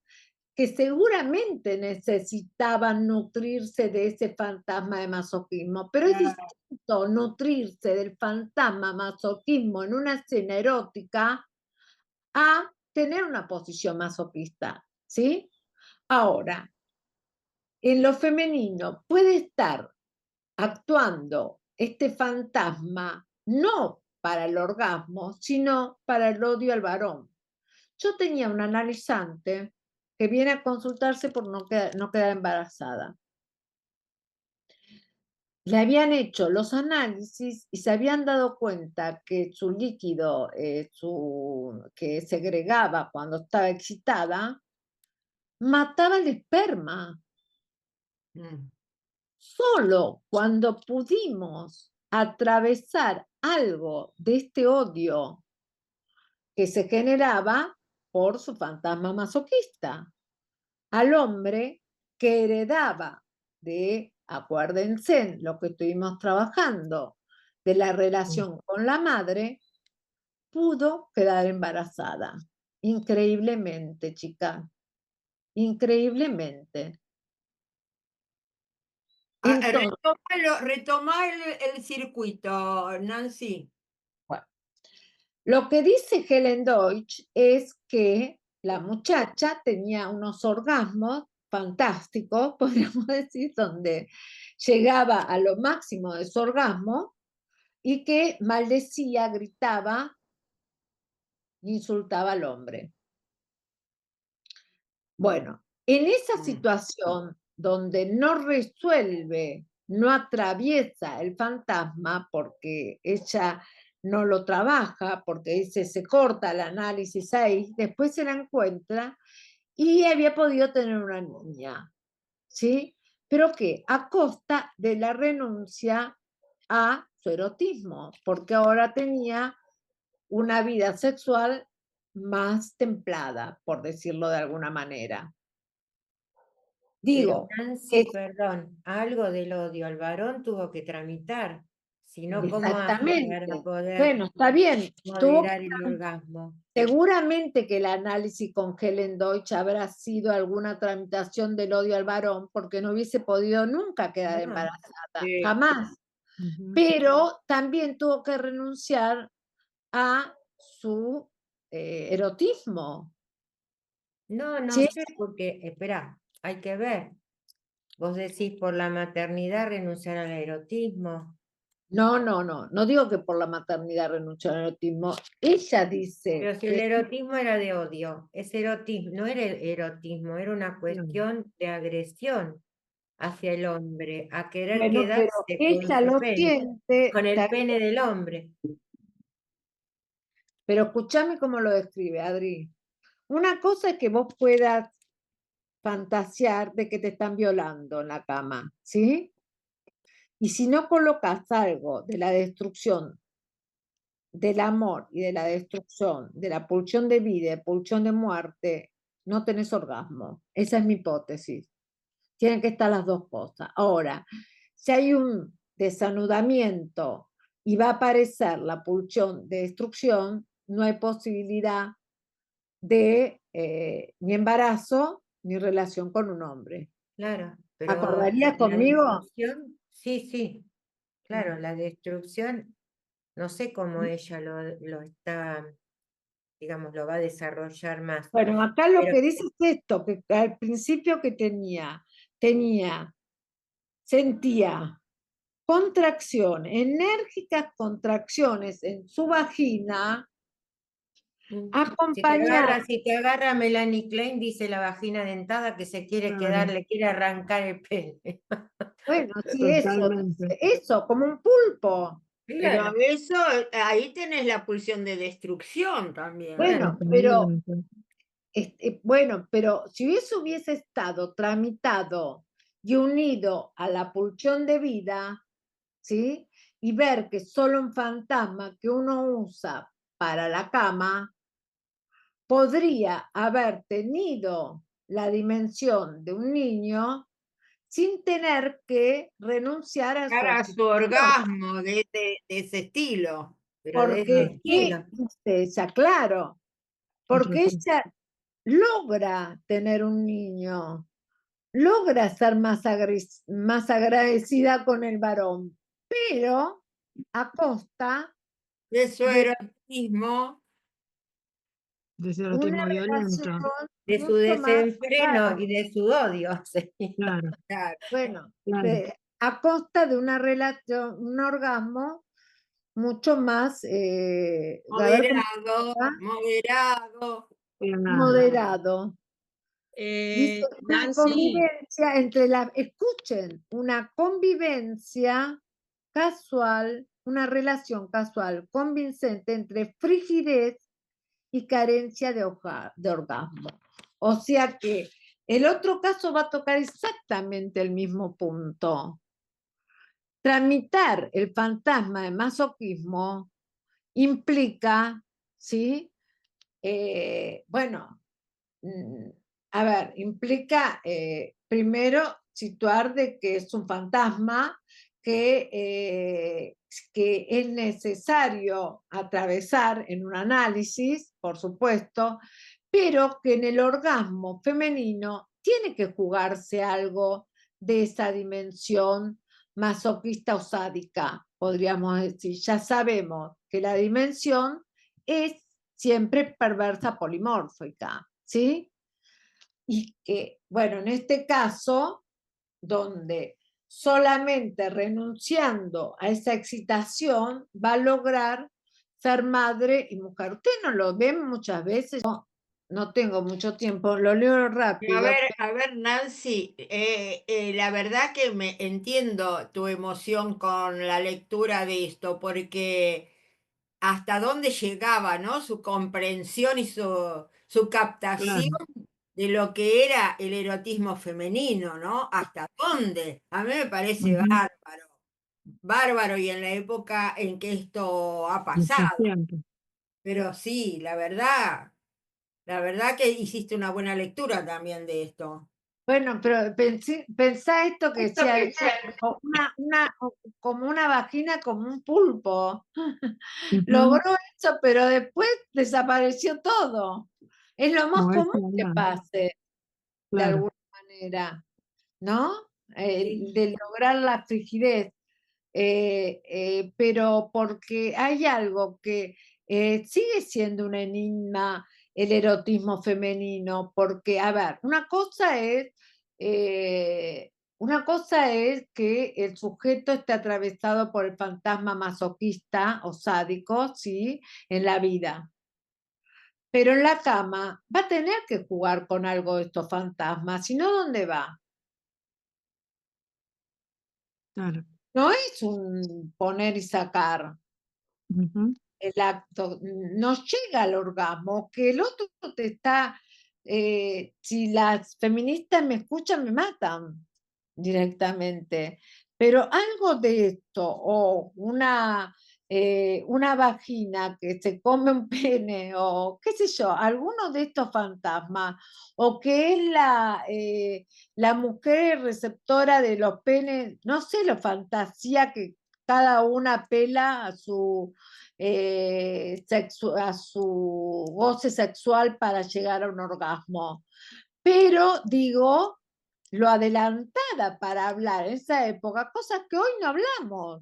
Speaker 2: que seguramente necesitaban nutrirse de ese fantasma de masoquismo, pero es distinto nutrirse del fantasma masoquismo en una escena erótica a tener una posición masoquista, ¿sí? Ahora, en lo femenino puede estar actuando este fantasma no para el orgasmo, sino para el odio al varón. Yo tenía una analizante que viene a consultarse por no quedar embarazada. Le habían hecho los análisis y se habían dado cuenta que su líquido que segregaba cuando estaba excitada mataba el esperma. Solo cuando pudimos atravesar algo de este odio que se generaba por su fantasma masoquista al hombre que heredaba de, acuérdense, lo que estuvimos trabajando, de la relación con la madre, pudo quedar embarazada. Increíblemente, chica. Increíblemente. Entonces,
Speaker 4: Retoma el circuito, Nancy.
Speaker 2: bueno, lo que dice Helen Deutsch es que la muchacha tenía unos orgasmos fantásticos, podríamos decir, donde llegaba a lo máximo de su orgasmo y que maldecía, gritaba, insultaba al hombre. Bueno, en esa situación donde no resuelve, no atraviesa el fantasma, porque ella no lo trabaja, porque dice se corta el análisis ahí, después se la encuentra y había podido tener una niña, ¿sí? Pero que a costa de la renuncia a su erotismo, porque ahora tenía una vida sexual más templada, por decirlo de alguna manera.
Speaker 3: Pero
Speaker 2: Digo,
Speaker 3: Nancy, perdón, algo del odio al varón tuvo que tramitar, si no, ¿cómo hace
Speaker 2: exactamente.
Speaker 3: para poder
Speaker 2: Bueno, está bien.
Speaker 3: moderar el orgasmo?
Speaker 2: Seguramente que el análisis con Helen Deutsch habrá sido alguna tramitación del odio al varón, porque no hubiese podido nunca quedar
Speaker 3: No.
Speaker 2: embarazada,
Speaker 4: Sí.
Speaker 2: jamás. Pero también tuvo que renunciar a su erotismo.
Speaker 3: No, no
Speaker 2: ¿Sí?
Speaker 3: sé, porque, espera, hay que ver. Vos decís por la maternidad renunciar al erotismo.
Speaker 2: No digo que por la maternidad renunció al erotismo. Ella dice
Speaker 3: Pero si el erotismo era de odio, ese erotismo, no era el erotismo, era una cuestión de agresión hacia el hombre, a querer
Speaker 2: bueno, pero
Speaker 3: quedarse
Speaker 2: ella lo siente,
Speaker 3: con el
Speaker 2: está
Speaker 3: pene
Speaker 2: bien,
Speaker 3: del hombre.
Speaker 2: pero escúchame cómo lo describe, Adri. Una cosa es que vos puedas fantasear de que te están violando en la cama, ¿sí? Y si no colocas algo de la destrucción del amor y de la destrucción, de la pulsión de vida, de pulsión de muerte, no tenés orgasmo. Esa es mi hipótesis. Tienen que estar las dos cosas. Ahora, si hay un desanudamiento y va a aparecer la pulsión de destrucción, no hay posibilidad de ni embarazo ni relación con un hombre.
Speaker 3: Claro, pero
Speaker 2: ¿Acordarías
Speaker 3: la
Speaker 2: conmigo?
Speaker 3: destrucción, sí, claro, la destrucción, no sé cómo ella lo está, digamos, lo va a desarrollar más.
Speaker 2: Bueno, acá lo
Speaker 3: Pero
Speaker 2: que dice es esto, que al principio que sentía contracción, enérgicas contracciones en su vagina, acompañadas.
Speaker 3: si te agarra Melanie Klein, dice la vagina dentada que se quiere quedar, le quiere arrancar el pene.
Speaker 2: Bueno, sí,
Speaker 1: Totalmente.
Speaker 2: eso, como un pulpo.
Speaker 4: Pero eso, ahí tenés la pulsión de destrucción también.
Speaker 2: Bueno,
Speaker 1: Totalmente.
Speaker 2: bueno, pero si eso hubiese estado tramitado y unido a la pulsión de vida, ¿sí? Y ver que solo un fantasma que uno usa para la cama podría haber tenido la dimensión de un niño sin tener que renunciar a su
Speaker 4: Para su
Speaker 2: adquisición.
Speaker 4: orgasmo de ese estilo.
Speaker 3: Pero de ese
Speaker 2: Porque,
Speaker 3: estilo.
Speaker 2: dice ella, claro, porque
Speaker 1: Otro
Speaker 2: ella logra tener un niño, logra ser más agradecida con el varón, pero a costa
Speaker 4: De su
Speaker 2: de
Speaker 4: erotismo.
Speaker 1: de ese
Speaker 2: una
Speaker 1: erotismo violento.
Speaker 2: relación
Speaker 3: De su
Speaker 2: mucho más,
Speaker 3: desenfreno
Speaker 2: claro,
Speaker 3: y de su odio. Sí.
Speaker 1: Claro,
Speaker 4: Claro.
Speaker 2: bueno,
Speaker 1: claro.
Speaker 2: a costa de una relación, un orgasmo mucho más, a ver cómo
Speaker 4: Moderado,
Speaker 2: se llama,
Speaker 4: moderado.
Speaker 2: moderado. Dice una
Speaker 1: Nancy,
Speaker 2: convivencia escuchen, una convivencia casual, una relación casual convincente entre frigidez y carencia de orgasmo. O sea que el otro caso va a tocar exactamente el mismo punto. Tramitar el fantasma de masoquismo implica, ¿sí? Bueno, a ver, implica primero situar de que es un fantasma que es necesario atravesar en un análisis, por supuesto, pero que en el orgasmo femenino tiene que jugarse algo de esa dimensión masoquista o sádica, podríamos decir. Ya sabemos que la dimensión es siempre perversa polimórfica, ¿sí? y que, bueno, en este caso, donde solamente renunciando a esa excitación va a lograr ser madre y mujer. Usted no lo ven muchas veces, no tengo mucho tiempo, lo leo rápido.
Speaker 4: A ver, Nancy, la verdad que me entiendo tu emoción con la lectura de esto, porque hasta dónde llegaba, ¿no? Su comprensión y su captación
Speaker 1: Claro.
Speaker 4: de lo que era el erotismo femenino, ¿no? Hasta dónde. A mí me parece
Speaker 1: Ujú.
Speaker 4: bárbaro, bárbaro y en la época en que esto ha
Speaker 1: En estos
Speaker 4: pasado.
Speaker 1: tiempos.
Speaker 4: Pero sí, la verdad que hiciste una buena lectura también de esto.
Speaker 2: Bueno, pero pensá esto que decía ella, como una vagina, como un pulpo.
Speaker 1: Ujú.
Speaker 2: Logró eso, pero después desapareció todo. Es lo más
Speaker 1: Como es
Speaker 2: común que
Speaker 1: verdad,
Speaker 2: pase, de
Speaker 1: claro.
Speaker 2: alguna manera, ¿no?
Speaker 3: Sí.
Speaker 2: De lograr la frigidez. Pero porque hay algo que sigue siendo un enigma el erotismo femenino, porque, a ver, una cosa es que el sujeto esté atravesado por el fantasma masoquista o sádico, ¿sí? En la vida. Pero en la cama va a tener que jugar con algo de estos fantasmas, si no, ¿dónde va?
Speaker 1: Claro.
Speaker 2: No es un poner y sacar.
Speaker 1: Ujú.
Speaker 2: El acto, no llega al orgasmo, que el otro te está, si las feministas me escuchan, me matan directamente, pero algo de esto, o una vagina que se come un pene, o qué sé yo, alguno de estos fantasmas, o que es la mujer receptora de los penes, no sé, la fantasía que cada una pela a su goce sexual para llegar a un orgasmo. Pero digo, lo adelantada para hablar en esa época, cosas que hoy no hablamos.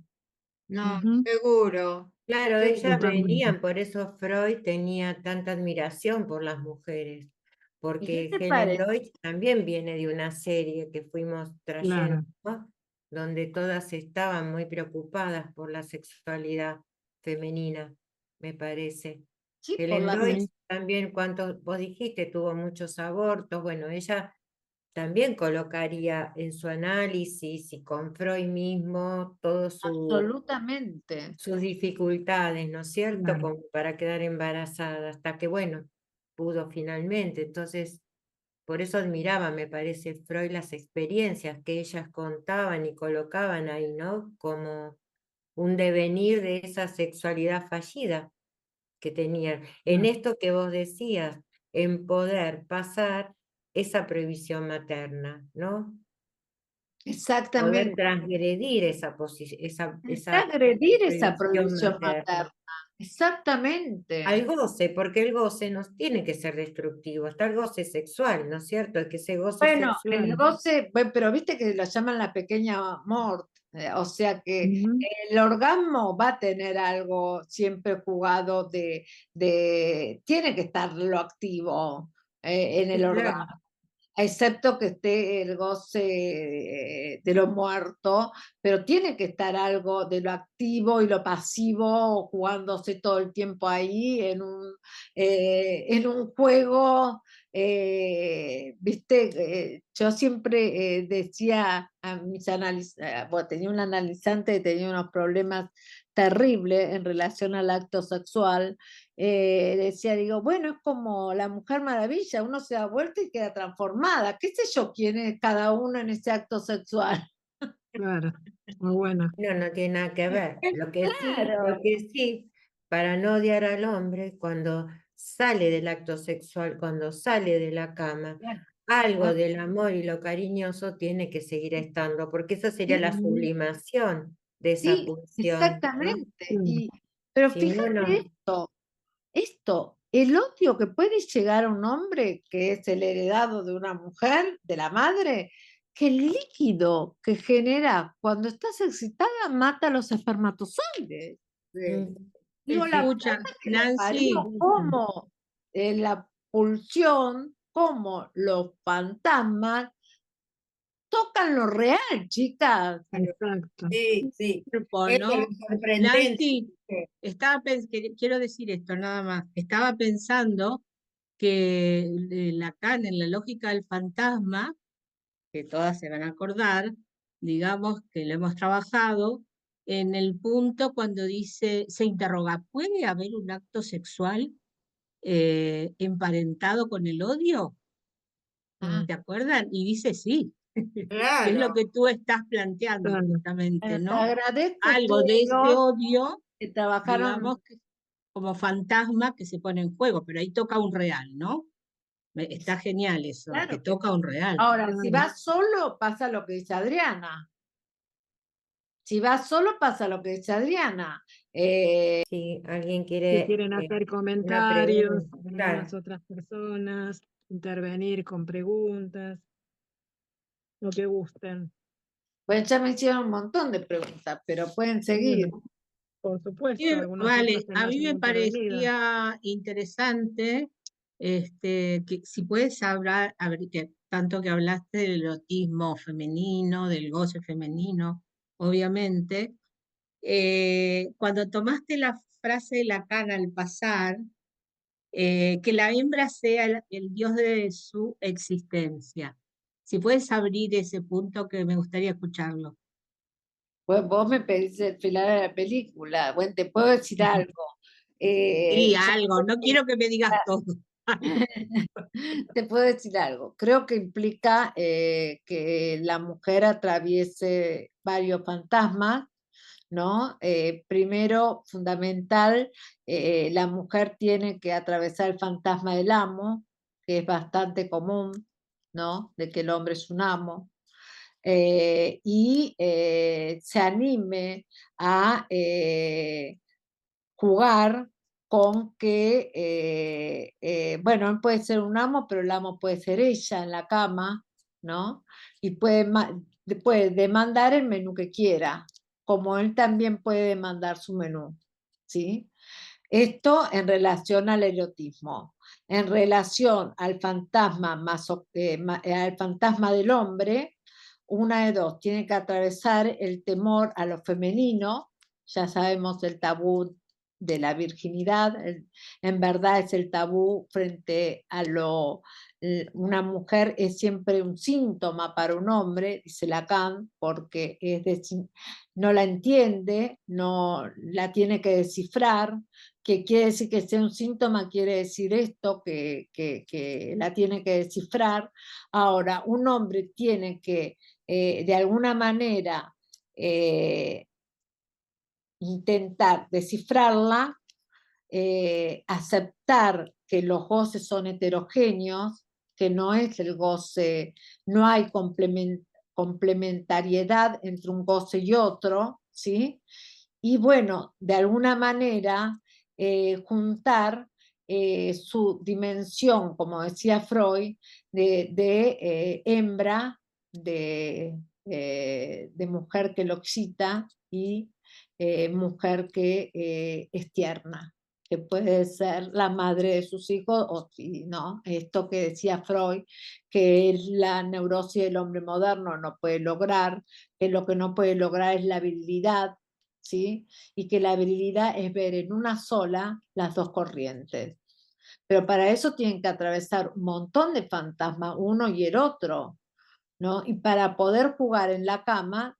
Speaker 4: No,
Speaker 1: Ujú.
Speaker 4: seguro.
Speaker 3: Claro,
Speaker 4: Sí,
Speaker 3: ellas
Speaker 1: Totalmente.
Speaker 3: venían, por eso Freud tenía tanta admiración por las mujeres,
Speaker 2: ¿Y qué
Speaker 3: porque
Speaker 2: te
Speaker 3: Helen
Speaker 2: parece?
Speaker 3: Deutsch también viene de una serie que fuimos trayendo,
Speaker 1: Claro.
Speaker 3: ¿no? Donde todas estaban muy preocupadas por la sexualidad femenina, me parece.
Speaker 2: Sí, por
Speaker 3: Helen
Speaker 2: la
Speaker 3: Deutsch
Speaker 1: Sí.
Speaker 3: también, cuanto vos dijiste, tuvo muchos abortos, bueno, ella también colocaría en su análisis y con Freud mismo todo
Speaker 2: absolutamente.
Speaker 3: sus dificultades, ¿no es cierto?
Speaker 1: Claro.
Speaker 3: Como para quedar embarazada, hasta que, bueno, pudo finalmente. Entonces, por eso admiraba, me parece, Freud, las experiencias que ellas contaban y colocaban ahí, ¿no? Como un devenir de esa sexualidad fallida que tenían. En
Speaker 1: Claro.
Speaker 3: esto que vos decías, en poder pasar esa prohibición materna, ¿no? Poder
Speaker 2: Exactamente.
Speaker 3: transgredir esa
Speaker 2: Agredir esa
Speaker 3: prohibición
Speaker 2: prohibición
Speaker 3: materna.
Speaker 2: materna. Exactamente.
Speaker 3: Al goce, porque el goce no tiene que ser destructivo, está el goce sexual, ¿no es cierto? Es que ese goce
Speaker 2: Bueno, el
Speaker 3: sexual,
Speaker 2: goce, bueno, pero viste que lo llaman la pequeña mort, o sea que
Speaker 1: Ujú.
Speaker 2: el orgasmo va a tener algo siempre jugado tiene que estar lo activo en el
Speaker 3: sí,
Speaker 2: orgasmo,
Speaker 3: claro,
Speaker 2: excepto que esté el goce de lo muerto, pero tiene que estar algo de lo activo y lo pasivo jugándose todo el tiempo ahí en un juego. Viste, yo siempre decía a mis bueno, tenía un analizante que tenía unos problemas terribles en relación al acto sexual. Decía, digo, bueno, es como la Mujer Maravilla, uno se da vuelta y queda transformada. ¿Qué sé yo quién es cada uno en ese acto sexual?
Speaker 1: Claro. Muy buena.
Speaker 3: no, no tiene nada que ver. Lo
Speaker 2: Claro,
Speaker 3: que sí, para no odiar al hombre, cuando sale del acto sexual, cuando sale de la cama, algo
Speaker 2: ah,
Speaker 3: del amor y lo cariñoso tiene que seguir estando, porque esa sería la
Speaker 2: sí,
Speaker 1: Ujú.
Speaker 3: sublimación de esa
Speaker 2: sí,
Speaker 3: pulsión, ¿no?
Speaker 2: exactamente.
Speaker 1: Claro.
Speaker 2: Pero
Speaker 3: Si no,
Speaker 2: fíjate
Speaker 3: no.
Speaker 2: esto, el odio que puede llegar a un hombre, que es el heredado de una mujer, de la madre, que el líquido que genera cuando estás excitada mata los espermatozoides.
Speaker 4: Sí,
Speaker 3: Mm,
Speaker 2: Digo,
Speaker 4: sí,
Speaker 2: la
Speaker 4: sí.
Speaker 5: Escucha,
Speaker 2: puta que lo parió,
Speaker 5: Nancy,
Speaker 2: ¿cómo? La pulsión cómo los fantasmas tocan lo real, chicas.
Speaker 1: Exacto.
Speaker 4: Sí, sí.
Speaker 5: Cuerpo,
Speaker 4: Eso es
Speaker 5: ¿no?
Speaker 4: lo sorprendente.
Speaker 5: Nancy, quiero decir esto nada más. Estaba pensando que Lacan, en la lógica del fantasma, que todas se van a acordar, digamos que lo hemos trabajado, en el punto cuando dice, se interroga, ¿puede haber un acto sexual emparentado con el odio?
Speaker 2: Ah,
Speaker 5: ¿Te acuerdan? Y dice sí, que es lo
Speaker 4: Claro.
Speaker 5: que tú estás planteando
Speaker 1: Claro.
Speaker 5: justamente,
Speaker 2: te
Speaker 5: ¿no?
Speaker 2: agradezco a
Speaker 5: Algo de ese
Speaker 2: ustedes
Speaker 5: odio,
Speaker 2: que trabajaron.
Speaker 5: digamos, como fantasma que se pone en juego, pero ahí toca un real, ¿no? Está genial eso,
Speaker 2: Claro
Speaker 5: que
Speaker 2: que
Speaker 5: toca un real.
Speaker 2: Ahora, si
Speaker 1: Claro.
Speaker 2: vas solo, pasa lo que dice Adriana. Si vas solo, pasa lo que dice Adriana.
Speaker 3: Si alguien
Speaker 1: Si
Speaker 3: quiere
Speaker 1: quieren hacer
Speaker 3: una
Speaker 1: comentarios
Speaker 3: pregunta,
Speaker 1: de
Speaker 3: claro.
Speaker 1: algunas otras personas, intervenir con preguntas, lo que gusten.
Speaker 2: Pues ya me hicieron un montón de preguntas, pero pueden seguir.
Speaker 1: Bueno, por supuesto,
Speaker 5: Bien,
Speaker 1: algunos
Speaker 5: vale,
Speaker 1: otros que
Speaker 5: a
Speaker 1: no
Speaker 5: mí me
Speaker 1: hayan intervenido.
Speaker 5: parecía interesante que si puedes hablar, a ver, que tanto que hablaste del erotismo femenino, del goce femenino, obviamente, cuando tomaste la frase de Lacan al pasar, que la hembra sea el dios de su existencia. Si puedes abrir ese punto que me gustaría escucharlo.
Speaker 2: Pues vos me pedís el final de la película. Bueno, te puedo decir algo.
Speaker 5: Sí,
Speaker 2: Yo
Speaker 5: algo, no quiero que me digas todo.
Speaker 2: te puedo decir algo. Creo que implica que la mujer atraviese varios fantasmas, ¿no? Primero, fundamental, la mujer tiene que atravesar el fantasma del amo, que es bastante común, ¿no? De que el hombre es un amo. Y se anime a jugar con que, bueno, él puede ser un amo, pero el amo puede ser ella en la cama, ¿no? Y puede demandar el menú que quiera, como él también puede demandar su menú, ¿sí? Esto en relación al erotismo. En relación al fantasma, al fantasma del hombre, una de dos, tiene que atravesar el temor a lo femenino, ya sabemos el tabú de la virginidad, en verdad es el tabú frente a una mujer es siempre un síntoma para un hombre, dice Lacan, porque no la entiende, no la tiene que descifrar, que quiere decir que sea un síntoma, quiere decir esto, que la tiene que descifrar. Ahora, un hombre tiene que, de alguna manera, intentar descifrarla, aceptar que los goces son heterogéneos, que no es el goce, no hay complementariedad entre un goce y otro, ¿sí? Y bueno, de alguna manera juntar su dimensión, como decía Freud, de hembra, de mujer que lo excita y mujer que es tierna, que puede ser la madre de sus hijos, o si no, esto que decía Freud, que es la neurosis del hombre moderno no puede lograr, que lo que no puede lograr es la virilidad, ¿sí? Y que la virilidad es ver en una sola las dos corrientes. Pero para eso tienen que atravesar un montón de fantasmas, uno y el otro, ¿no? Y para poder jugar en la cama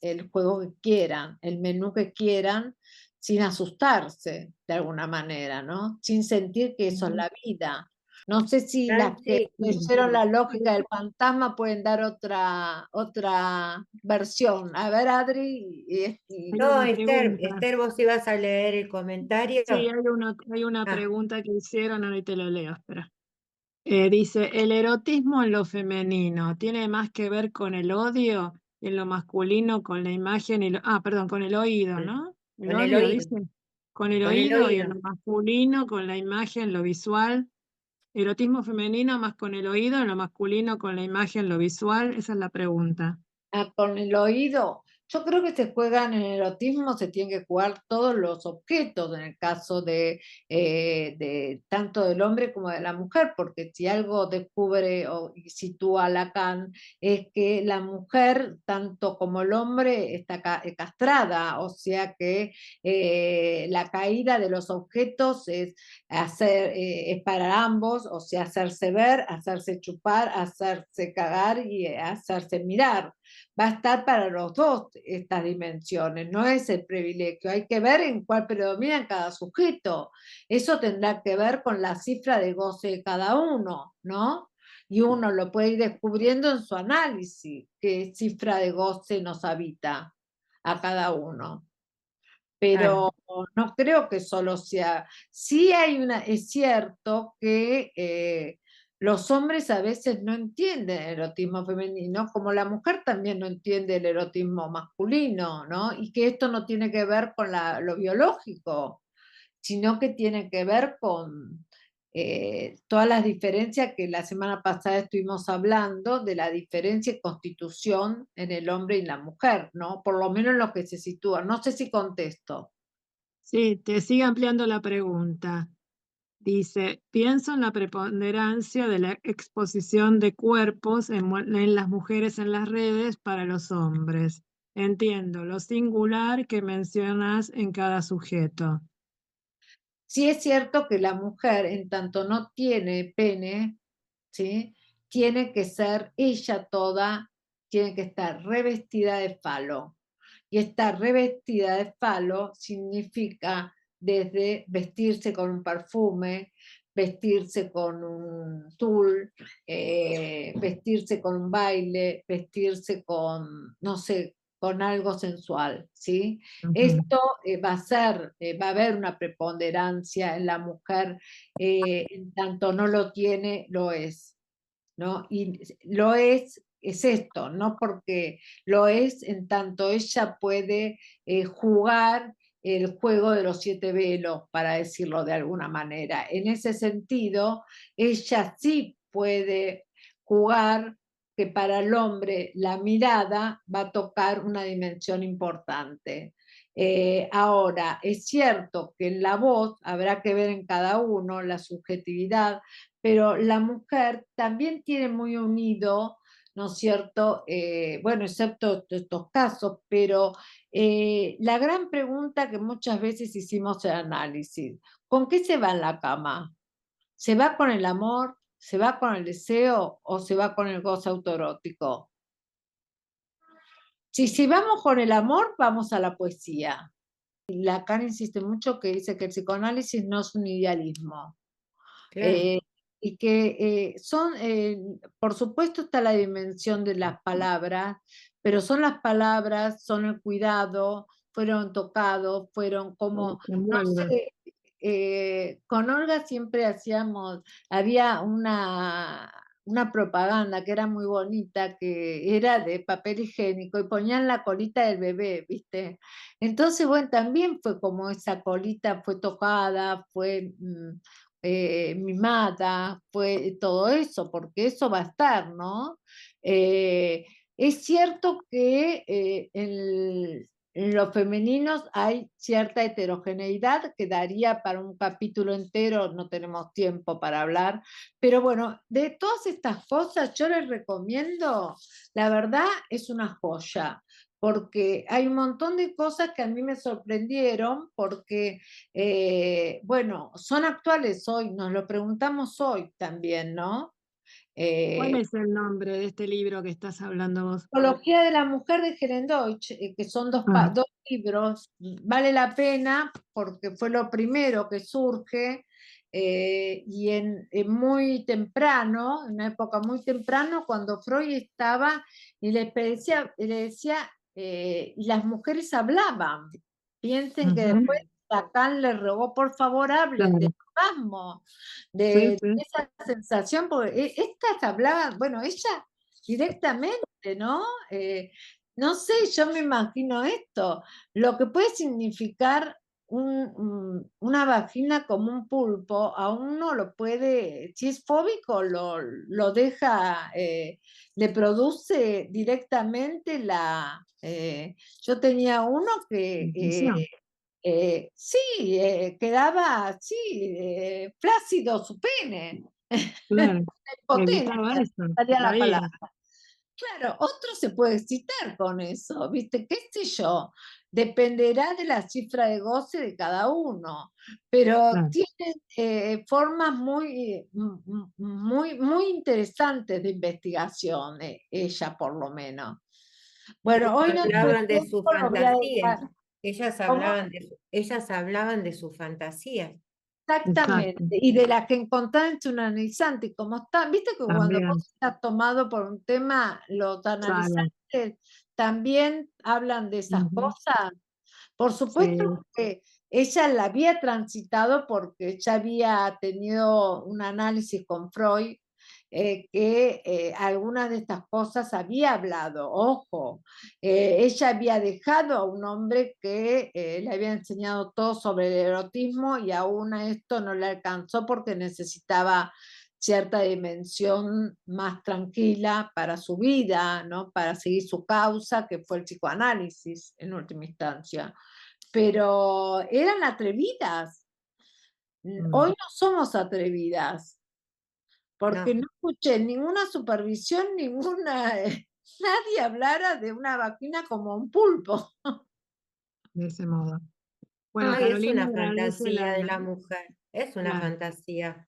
Speaker 2: el juego que quieran, el menú que quieran, sin asustarse de alguna manera, ¿no? Sin sentir que eso es la vida. No sé si las que
Speaker 3: Nancy,
Speaker 2: leyeron la lógica del fantasma pueden dar otra versión. A ver, Adri.
Speaker 1: Hay
Speaker 3: no,
Speaker 1: una pregunta.
Speaker 3: Esther, vos ibas a leer el comentario.
Speaker 1: Sí, hay una
Speaker 3: Ah,
Speaker 1: pregunta que hicieron, ahorita te lo leo, espera. Dice, ¿el erotismo en lo femenino tiene más que ver con el odio y en lo masculino con la imagen y perdón, con el oído, ¿no? El
Speaker 3: con el
Speaker 1: odio,
Speaker 3: oído,
Speaker 1: dice, con el
Speaker 3: con el
Speaker 1: oído y en
Speaker 3: oído.
Speaker 1: lo masculino con la imagen, lo visual. Erotismo femenino más con el oído, en lo masculino con la imagen, lo visual. Esa es la pregunta.
Speaker 2: Con el oído, Yo creo que se juegan en el erotismo, se tienen que jugar todos los objetos en el caso de tanto del hombre como de la mujer, porque si algo descubre o sitúa Lacan es que la mujer, tanto como el hombre, está castrada, o sea que la caída de los objetos es para ambos, o sea, hacerse ver, hacerse chupar, hacerse cagar y hacerse mirar. Va a estar para los dos estas dimensiones, no es el privilegio, hay que ver en cuál predomina en cada sujeto. Eso tendrá que ver con la cifra de goce de cada uno, ¿no? Y uno lo puede ir descubriendo en su análisis, qué cifra de goce nos habita a cada uno. Pero no creo que solo sea, sí hay es cierto que los hombres a veces no entienden el erotismo femenino, como la mujer también no entiende el erotismo masculino, ¿no? Y que esto no tiene que ver con lo biológico, sino que tiene que ver con todas las diferencias que la semana pasada estuvimos hablando, de la diferencia de constitución en el hombre y la mujer, ¿no? Por lo menos en lo que se sitúa. No sé si contesto.
Speaker 1: Sí, te sigue ampliando la pregunta. Dice, pienso en la preponderancia de la exposición de cuerpos en las mujeres en las redes para los hombres. Entiendo lo singular que mencionas en cada sujeto.
Speaker 2: Sí es cierto que la mujer, en tanto no tiene pene, ¿sí? Tiene que ser ella toda, tiene que estar revestida de falo. Y estar revestida de falo significa desde vestirse con un perfume, vestirse con un tul, vestirse con un baile, vestirse con, no sé, con algo sensual, ¿sí? Esto va a haber una preponderancia en la mujer, en tanto no lo tiene, lo es, ¿no? Y lo es esto, no porque lo es en tanto ella puede jugar el juego de los 7 velos, para decirlo de alguna manera. En ese sentido, ella sí puede jugar que para el hombre la mirada va a tocar una dimensión importante. Ahora, es cierto que en la voz habrá que ver en cada uno la subjetividad, pero la mujer también tiene muy unido, ¿no es cierto? Bueno, excepto estos casos, pero la gran pregunta que muchas veces hicimos en análisis, ¿con qué se va en la cama? ¿Se va con el amor? ¿Se va con el deseo? ¿O se va con el goce autoerótico? Si vamos con el amor, vamos a la poesía. Lacan insiste mucho que dice que el psicoanálisis no es un idealismo.
Speaker 3: Claro.
Speaker 2: Y que por supuesto está la dimensión de las palabras, pero son las palabras, son el cuidado, fueron tocados, fueron como, no sé, con Olga siempre había una propaganda que era muy bonita, que era de papel higiénico y ponían la colita del bebé, ¿viste? Entonces, bueno, también fue como esa colita fue tocada, fue mimada, fue todo eso, porque eso va a estar, ¿no? Es cierto que en los femeninos hay cierta heterogeneidad que daría para un capítulo entero, no tenemos tiempo para hablar, pero bueno, de todas estas cosas yo les recomiendo, la verdad es una joya, porque hay un montón de cosas que a mí me sorprendieron, porque, bueno, son actuales hoy, nos lo preguntamos hoy también, ¿no?
Speaker 1: ¿Cuál es el nombre de este libro que estás hablando vos?
Speaker 2: Psicología de la mujer de Helen Deutsch, que son dos libros, vale la pena porque fue lo primero que surge y en muy temprano, en una época muy temprano, cuando Freud estaba y le decía y las mujeres hablaban. Piensen que después Lacan le rogó, por favor, hablen del orgasmo, de esa sensación, porque estas hablaban, bueno, ella directamente, ¿no? No sé, yo me imagino esto, lo que puede significar una vagina como un pulpo, a uno lo puede, si es fóbico, lo deja, le produce directamente yo tenía uno que
Speaker 1: Infección.
Speaker 2: sí, quedaba así, flácido su pene,
Speaker 1: Claro, evitaba
Speaker 2: impotencia,
Speaker 1: eso,
Speaker 2: salía la
Speaker 1: sabía.
Speaker 2: palabra. Claro, otro se puede excitar con eso, ¿viste? ¿Qué sé yo? Dependerá de la cifra de goce de cada uno, pero
Speaker 1: Claro.
Speaker 2: tiene formas muy interesantes de investigación, ella por lo menos. Bueno, hoy no tuve
Speaker 3: Hablaban de sus
Speaker 2: tiempo, lo voy a
Speaker 3: fantasías.
Speaker 2: dejar.
Speaker 3: Ellas
Speaker 2: ¿Cómo?
Speaker 3: hablaban de sus fantasías.
Speaker 2: Exactamente,
Speaker 1: Exacto,
Speaker 2: y de las que encontrás en tu analizante, y como están, viste que cuando
Speaker 1: también,
Speaker 2: vos estás tomado por un tema, los
Speaker 1: claro.
Speaker 2: analizantes también hablan de esas
Speaker 1: Ujú.
Speaker 2: cosas. Por supuesto
Speaker 1: Sí,
Speaker 2: que ella la había transitado porque ya había tenido un análisis con Freud, que algunas de estas cosas había hablado, ojo, ella había dejado a un hombre que le había enseñado todo sobre el erotismo y aún a esto no le alcanzó porque necesitaba cierta dimensión más tranquila para su vida, ¿no? Para seguir su causa, que fue el psicoanálisis en última instancia. Pero eran atrevidas. Hoy
Speaker 1: mm,
Speaker 2: no somos atrevidas, porque
Speaker 3: No,
Speaker 2: no escuché ninguna supervisión, nadie hablara de una vagina como un pulpo.
Speaker 1: de ese modo. Bueno,
Speaker 3: no, y es
Speaker 1: Carolina
Speaker 3: una
Speaker 1: agradece
Speaker 3: fantasía de la mujer. Es una
Speaker 1: claro,
Speaker 3: fantasía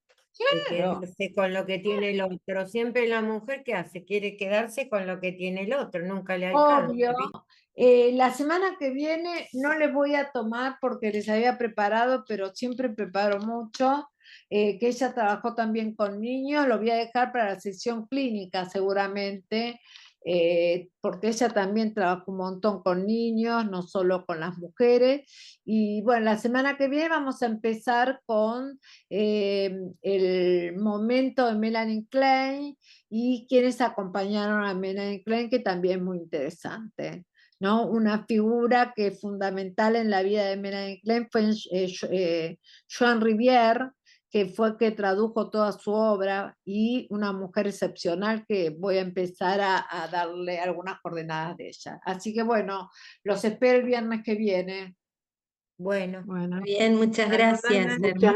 Speaker 2: Claro.
Speaker 3: quedarse con lo que tiene el otro. Siempre la mujer, ¿qué hace? Quiere quedarse con lo que tiene el otro, nunca le alcanza,
Speaker 2: Obvio.
Speaker 3: ¿viste?
Speaker 2: La semana que viene no les voy a tomar porque les había preparado, pero siempre preparo mucho, que ella trabajó también con niños, lo voy a dejar para la sesión clínica seguramente, porque ella también trabajó un montón con niños, no solo con las mujeres. Y bueno, la semana que viene vamos a empezar con el momento de Melanie Klein y quienes acompañaron a Melanie Klein, que también es muy interesante, ¿no? Una figura que es fundamental en la vida de Melanie Klein fue Joan Rivière, que fue que tradujo toda su obra, y una mujer excepcional que voy a empezar a darle algunas coordenadas de ella. Así que bueno, los espero el viernes que viene.
Speaker 3: Bueno,
Speaker 1: bueno,
Speaker 5: Bien, muchas
Speaker 3: hasta
Speaker 5: gracias.
Speaker 3: mañana.
Speaker 1: muchas